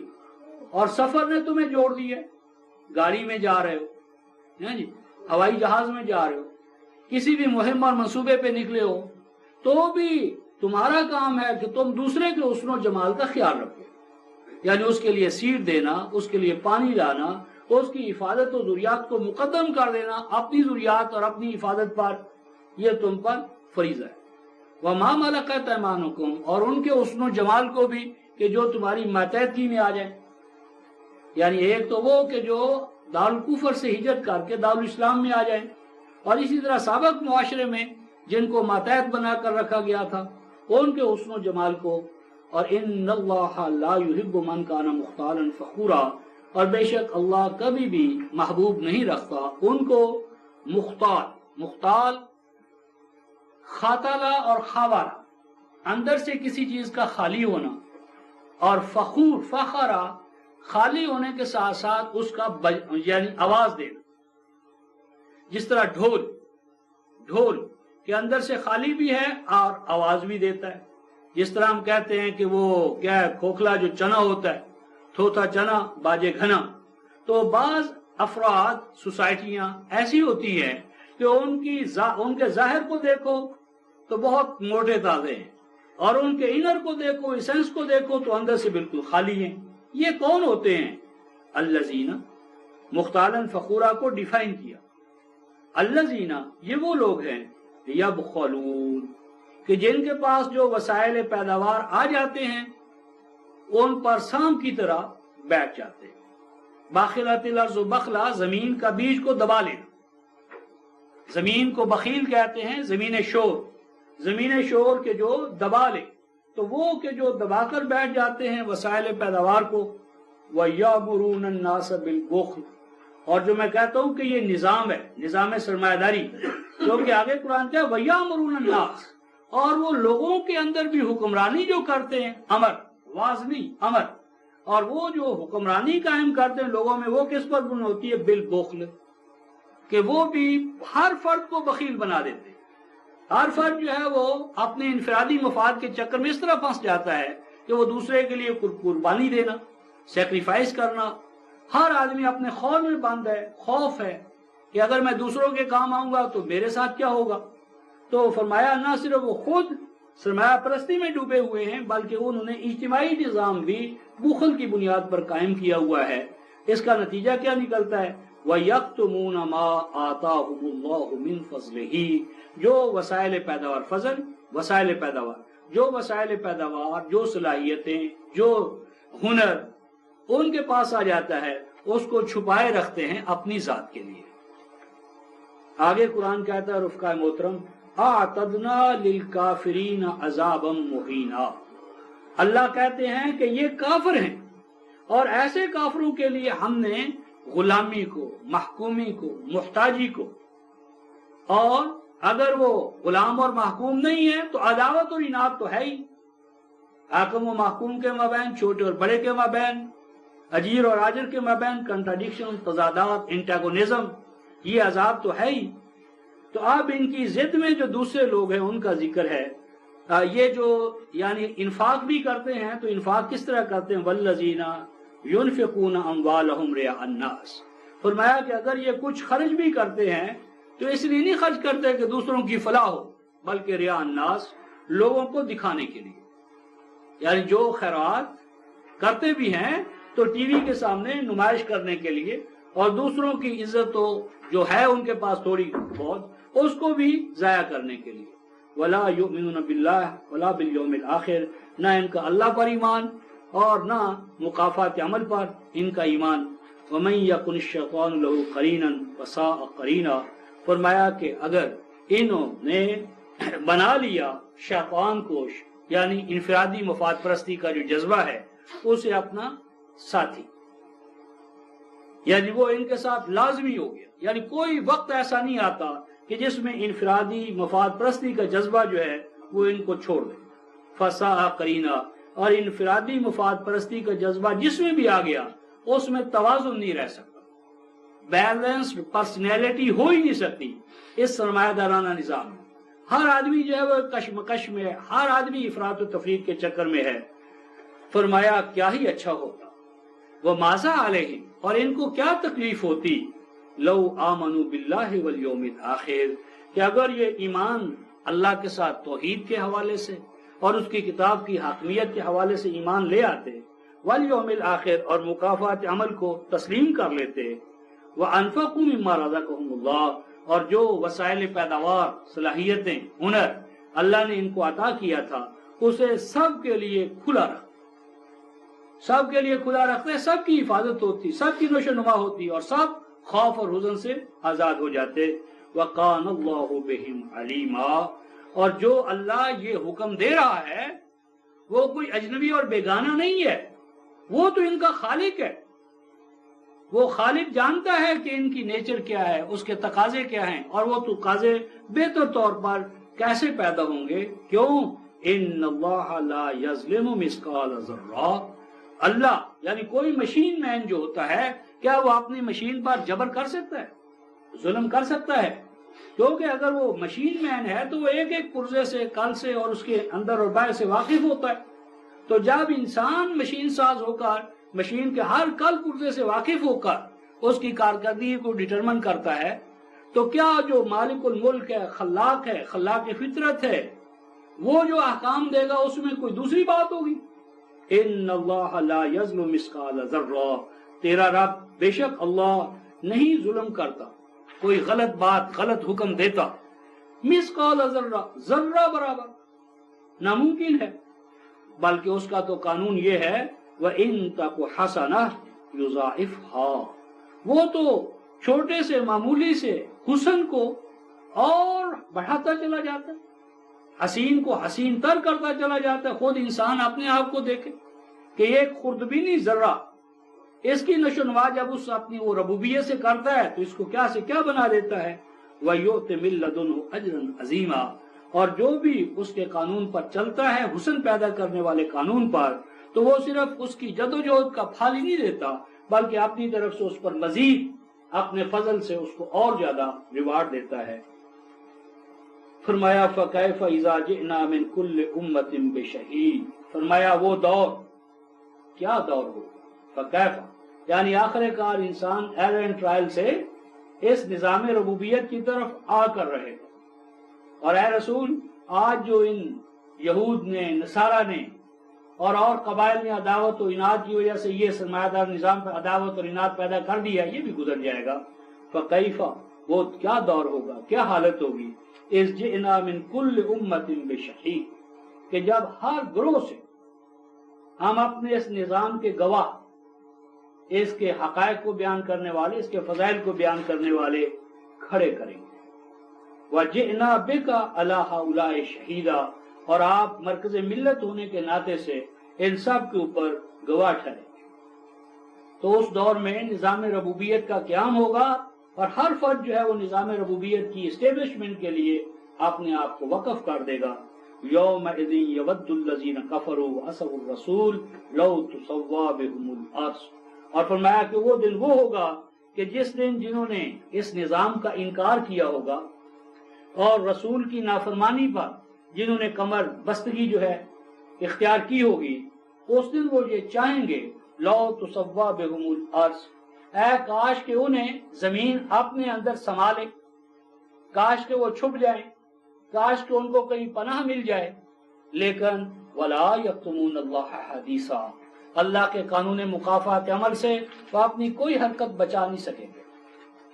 اور سفر نے تمہیں جوڑ دی ہے، گاڑی میں جا رہے ہو، ہوائی جہاز میں جا رہے ہو، کسی بھی مہم اور منصوبے پہ نکلے ہو، تو بھی تمہارا کام ہے کہ تم دوسرے کے حسن و جمال کا خیال رکھو، یعنی اس کے لیے سیٹ دینا، اس کے لیے پانی لانا، اس کی حفاظت و ضروریات کو مقدم کر دینا اپنی ضروریات اور اپنی حفاظت پر، یہ تم پر فریضہ ہے۔ وَمَا مَلَكَتْ أَيْمَانُكُمْ، اور ان کے حسن و جمال کو بھی کہ جو تمہاری ماتحتی میں آ جائیں، یعنی ایک تو وہ کہ جو دارالکفر سے ہجرت کر کے دارالاسلام میں آ جائیں، اور اسی طرح سابق معاشرے میں جن کو ماتحت بنا کر رکھا گیا تھا ان کے حسن و جمال کو۔ اور ان اللہ لا يحب من کان مختالا فخورا، اور بے شک اللہ کبھی بھی محبوب نہیں رکھتا ان کو مختال خاتالہ اور خاوارہ، اندر سے کسی چیز کا خالی ہونا، اور فخور فخرا خالی ہونے کے ساتھ ساتھ اس کا یعنی آواز دینا، جس طرح ڈھول کے اندر سے خالی بھی ہے اور آواز بھی دیتا ہے۔ جس طرح ہم کہتے ہیں کہ وہ کیا ہے، کھوکھلا جو چنا ہوتا ہے، تھوتھا چنا باجے گھنا، تو بعض افراد سوسائٹیاں ایسی ہوتی ہیں کہ ان کے ظاہر کو دیکھو تو بہت موٹے تازے ہیں، اور ان کے انر کو دیکھو، ایسنس کو دیکھو تو اندر سے بالکل خالی ہیں۔ یہ کون ہوتے ہیں؟ الذین، مختالا فخورا کو ڈیفائن کیا، الذین یہ وہ لوگ ہیں یبخلون کہ جن کے پاس جو وسائل پیداوار آ جاتے ہیں ان پر سام کی طرح بیٹھ جاتے ہیں۔ باخلۃ الارض بخلا، زمین کا بیج کو دبا لینا، زمین کو بخیل کہتے ہیں، زمین شور کے جو دبا لے، تو وہ کہ جو دبا کر بیٹھ جاتے ہیں وسائل پیداوار کو۔ وَيَأْمُرُونَ النَّاسَ بِالْبُخْلِ، اور جو میں کہتا ہوں کہ یہ نظام ہے، نظام سرمایہ داری، کیونکہ آگے قرآن کیا ہے، وَيَأْمُرُونَ النَّاسَ، اور وہ لوگوں کے اندر بھی حکمرانی جو کرتے ہیں، امر واز نہیں امر، اور وہ جو حکمرانی قائم کرتے ہیں لوگوں میں، وہ کس پر بن ہوتی ہے؟ بالبخل، کہ وہ بھی ہر فرد کو بخیل بنا دیتے ہیں۔ ہر فرد جو ہے وہ اپنے انفرادی مفاد کے چکر میں اس طرح پھنس جاتا ہے کہ وہ دوسرے کے لیے قربانی دینا، سیکریفائس کرنا، ہر آدمی اپنے خوف میں بند ہے، خوف ہے کہ اگر میں دوسروں کے کام آؤں گا تو میرے ساتھ کیا ہوگا۔ تو فرمایا نہ صرف وہ خود سرمایہ پرستی میں ڈوبے ہوئے ہیں بلکہ انہوں نے اجتماعی نظام بھی بخل کی بنیاد پر قائم کیا ہوا ہے۔ اس کا نتیجہ کیا نکلتا ہے؟ وَيَكْتُمُونَ مَا آتَاهُمُ اللَّهُ مِنْ فَضْلِهِ، جو وسائل پیداوار، جو صلاحیتیں، جو ہنر ان کے پاس آ جاتا ہے اس کو چھپائے رکھتے ہیں اپنی ذات کے لیے۔ آگے قرآن کہتا ہے رفقا محترم، اعتدنا للکافرین عذابا مہینا، اللہ کہتے ہیں کہ یہ کافر ہیں، اور ایسے کافروں کے لیے ہم نے غلامی کو، محکومی کو، محتاجی کو، اور اگر وہ غلام اور محکوم نہیں ہے تو عداوت اور عناد تو ہے ہی، حاکم و محکوم کے مابین، چھوٹے اور بڑے کے مابین، اجیر اور آجر کے مابین کنٹراڈکشن، تضادات، انٹاگونزم، یہ عذاب تو ہے ہی۔ تو اب ان کی ضد میں جو دوسرے لوگ ہیں ان کا ذکر ہے، یہ جو یعنی انفاق بھی کرتے ہیں تو انفاق کس طرح کرتے ہیں؟ والذین ينفقون اموالهم رئاء الناس، فرمایا کہ اگر یہ کچھ خرچ بھی کرتے ہیں تو اس لیے نہیں خرچ کرتے کہ دوسروں کی فلاح ہو، بلکہ رئاء الناس، لوگوں کو دکھانے کے لیے، یعنی جو خیرات کرتے بھی ہیں تو ٹی وی کے سامنے نمائش کرنے کے لیے، اور دوسروں کی عزت جو ہے ان کے پاس تھوڑی بہت اس کو بھی ضائع کرنے کے لیے۔ ولا یؤمنون باللہ ولا بالیوم الآخر، نہ ان کا اللہ پر ایمان اور نہ مقافات عمل پر ان کا ایمان۔ ومن یکن الشیطان له قرینا وساء قرینا، فرمایا کہ اگر انہوں نے بنا لیا شیطان کو، یعنی انفرادی مفاد پرستی کا جو جذبہ ہے، اسے اپنا ساتھی، یعنی وہ ان کے ساتھ لازمی ہو گیا، یعنی کوئی وقت ایسا نہیں آتا کہ جس میں انفرادی مفاد پرستی کا جذبہ جو ہے وہ ان کو چھوڑ دے۔ فساء قرینا، اور انفرادی مفاد پرستی کا جذبہ جس میں بھی آ گیا اس میں توازن نہیں رہ سکتا، بیلنسڈ پرسنالٹی ہو ہی نہیں سکتی اس سرمایہ دارانہ نظام میں۔ ہر آدمی جو ہے وہ کشمکش میں ہے، ہر آدمی افراط و تفریط کے چکر میں ہے۔ فرمایا کیا ہی اچھا ہوتا، وہ ماذا علیہم، اور ان کو کیا تکلیف ہوتی، لو آمنوا باللہ والیوم الآخر، کہ اگر یہ ایمان اللہ کے ساتھ توحید کے حوالے سے اور اس کی کتاب کی حاکمیت کے حوالے سے ایمان لے آتے، والیوم الآخر، اور مکافات عمل کو تسلیم کر لیتے، وانفقوا مما رزقهم اللہ، اور جو وسائل پیداوار، صلاحیتیں، ہنر اللہ نے ان کو عطا کیا تھا اسے سب کے لیے کھلا رکھ، سب کے لیے کھلا رکھتے، سب کی حفاظت ہوتی، سب کی نشو نما ہوتی اور سب خوف اور حزن سے آزاد ہو جاتے۔ وَقَانَ اللَّهُ بِهِمْ عَلِيمًا، اور جو اللہ یہ حکم دے رہا ہے وہ کوئی اجنبی اور بیگانہ نہیں ہے، وہ تو ان کا خالق ہے۔ وہ خالق جانتا ہے کہ ان کی نیچر کیا ہے، اس کے تقاضے کیا ہیں، اور وہ تقاضے بہتر طور پر کیسے پیدا ہوں گے۔ کیوں؟ ان اللہ لا یظلم مثقال ذرہ، اللہ یعنی کوئی مشین مین جو ہوتا ہے، کیا وہ اپنی مشین پر جبر کر سکتا ہے، ظلم کر سکتا ہے؟ کیونکہ اگر وہ مشین مین ہے تو وہ ایک ایک پرزے سے، کل سے اور اس کے اندر اور باہر سے واقف ہوتا ہے۔ تو جب انسان مشین ساز ہو کر مشین کے ہر کل پرزے سے واقف ہو کر اس کی کارکردگی کو ڈٹرمن کرتا ہے، تو کیا جو مالک الملک ہے، خلاق فطرت ہے، وہ جو احکام دے گا اس میں کوئی دوسری بات ہوگی؟ ان اللہ لا یظلم مثقال ذرہ، تیرا رب بے شک اللہ نہیں ظلم کرتا، کوئی غلط بات، غلط حکم دیتا، مثقال ذرہ، ذرہ برابر ناممکن ہے۔ بلکہ اس کا تو قانون یہ ہے وَإِن تَكُ حَسَنَةٌ يُضَاعِفْهَا، وہ تو چھوٹے سے معمولی سے حسن کو اور بڑھاتا چلا جاتا ہے، حسین کو حسین تر کرتا چلا جاتا ہے۔ خود انسان اپنے آپ کو دیکھے کہ ایک خردبینی ذرہ، اس کی نشو نما جب اس اپنی وہ ربوبیت سے کرتا ہے تو اس کو کیا سے کیا بنا دیتا ہے۔ وَيُؤْتِ مِن لَّدُنْهُ أَجْرًا عَظِيمًا، اور جو بھی اس کے قانون پر چلتا ہے، حسن پیدا کرنے والے قانون پر، تو وہ صرف اس کی جدوجہد کا پھل ہی نہیں دیتا بلکہ اپنی طرف سے اس پر مزید اپنے فضل سے اس کو اور زیادہ ریوارڈ دیتا ہے۔ فرمایا فَكَيْفَ إِذَا جِئْنَا مِن كُلِّ أُمَّةٍ بِشَهِيدٍ، فرمایا وہ دور کیا دور ہوگا، فَكَيْفَ یعنی آخر کار انسان ایرر اینڈ ٹرائل سے اس نظام ربوبیت کی طرف آ کر رہے گا۔ اور اے رسول، آج جو ان یہود نے، نصارہ نے اور قبائل نے عداوت و اناد کی وجہ سے یہ سرمایہ دار نظام پر عداوت اور اناد پیدا کر دیا، یہ بھی گزر جائے گا۔ فَكَيْفَ وہ کیا دور ہوگا، کیا حالت ہوگی، اِذْ جِئْنَا مِن كُلِّ أُمَّةٍ بِشَهِيدٍ، کہ جب ہر گروہ سے ہم اپنے اس نظام کے گواہ، اس کے حقائق کو بیان کرنے والے، اس کے فضائل کو بیان کرنے والے کھڑے کریں گے۔ وَجِئْنَا بِكَ عَلَىٰ هَٰؤُلَاءِ شَهِيدًا، اور آپ مرکز ملت ہونے کے ناطے سے ان سب کے اوپر گواہ ٹھہریں گے۔ تو اس دور میں نظام ربوبیت کا قیام ہوگا اور ہر فرد جو ہے وہ نظام ربوبیت کی اسٹیبلشمنٹ کے لیے اپنے آپ کو وقف کر دے گا۔ یومئذ یود الذین کفروا وعصوا الرسول لو تسوی بهم الارض، اور فرمایا کہ وہ دن وہ ہوگا کہ جس دن جنہوں نے اس نظام کا انکار کیا ہوگا اور رسول کی نافرمانی پر جنہوں نے کمر بستگی جو ہے اختیار کی ہوگی، اس دن وہ یہ چاہیں گے لو تسوی بهم الارض، اے کاش کہ انہیں زمین اپنے اندر سنبھالے، کاش کہ وہ چھپ جائیں، کاش کہ ان کو کہیں پناہ مل جائے، لیکن ولا یکتمون اللہ حدیثا، اللہ کے قانون مکافات عمل سے وہ اپنی کوئی حرکت بچا نہیں سکیں گے۔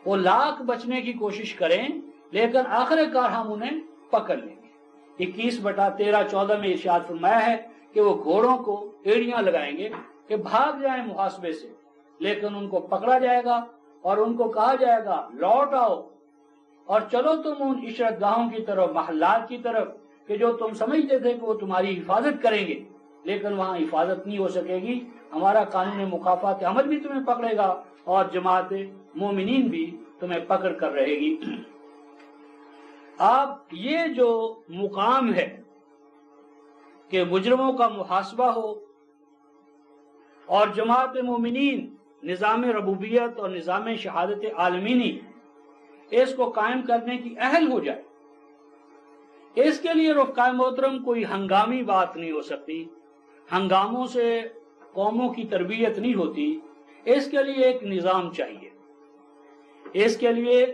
وہ لاکھ بچنے کی کوشش کریں لیکن آخر کار ہم انہیں پکڑ لیں گے۔ 21/13-14 میں ارشاد فرمایا ہے کہ وہ گھوڑوں کو ایڑیاں لگائیں گے کہ بھاگ جائیں محاسبے سے، لیکن ان کو پکڑا جائے گا اور ان کو کہا جائے گا لوٹ آؤ اور چلو تم ان عشرت گاہوں کی طرف، محلات کی طرف کہ جو تم سمجھتے تھے کہ وہ تمہاری حفاظت کریں گے، لیکن وہاں حفاظت نہیں ہو سکے گی۔ ہمارا قانون مکافات عمل بھی تمہیں پکڑے گا اور جماعت مومنین بھی تمہیں پکڑ کر رہے گی۔ اب یہ جو مقام ہے کہ مجرموں کا محاسبہ ہو اور جماعت مومنین نظام ربوبیت اور نظام شہادت عالمینی اس کو قائم کرنے کی اہل ہو جائے، اس کے لیے رفقائے محترم کوئی ہنگامی بات نہیں ہو سکتی، ہنگاموں سے قوموں کی تربیت نہیں ہوتی، اس کے لیے ایک نظام چاہیے، اس کے لیے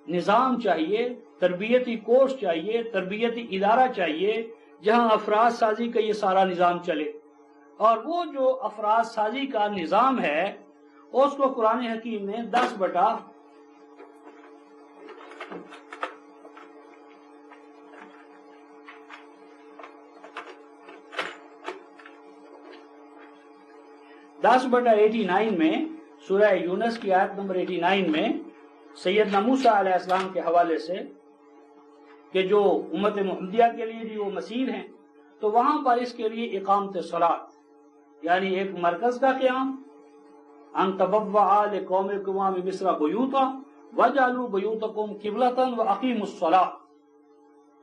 نظام چاہیے، تربیتی کورس چاہیے، تربیتی ادارہ چاہیے جہاں افراد سازی کا یہ سارا نظام چلے۔ اور وہ جو افراد سازی کا نظام ہے اس کو قرآن حکیم نے 10 10/89 میں سورہ یونس کی آیت نمبر 89 میں سیدنا موسیٰ علیہ السلام کے حوالے سے کہ جو امت محمدیہ کے لیے بھی وہ مسیر ہیں، تو وہاں پر اس کے لیے اقامت صلاۃ یعنی ایک مرکز کا قیام، ان تبوأ لقومکم بمصر بیوتا وجعلوا بیوتکم قبلۃ واقیموا الصلاۃ.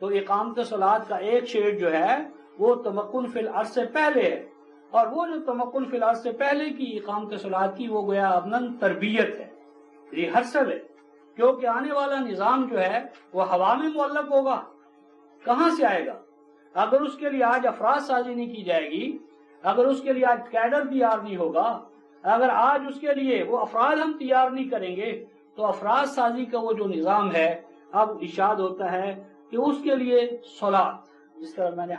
تو اقامت صلاۃ کا ایک شیڈ جو ہے وہ تمکن فی الارض سے پہلے ہے، اور وہ جو تمکن فی الارض سے پہلے کی اقامت صلاۃ کی وہ گویا ابنن تربیت ہے، ریہرسل ہے، کیونکہ آنے والا نظام جو ہے وہ ہوا میں معلق ہوگا، کہاں سے آئے گا؟ اگر اس کے لیے آج افراد سازی نہیں کی جائے گی، اگر اس کے لیے آج کیڈر تیار نہیں ہوگا، اگر آج اس کے لیے وہ افراد ہم تیار نہیں کریں گے، تو افراد سازی کا وہ جو نظام ہے اب ارشاد ہوتا ہے کہ اس کے لیے صلاۃ، جس طرح میں نے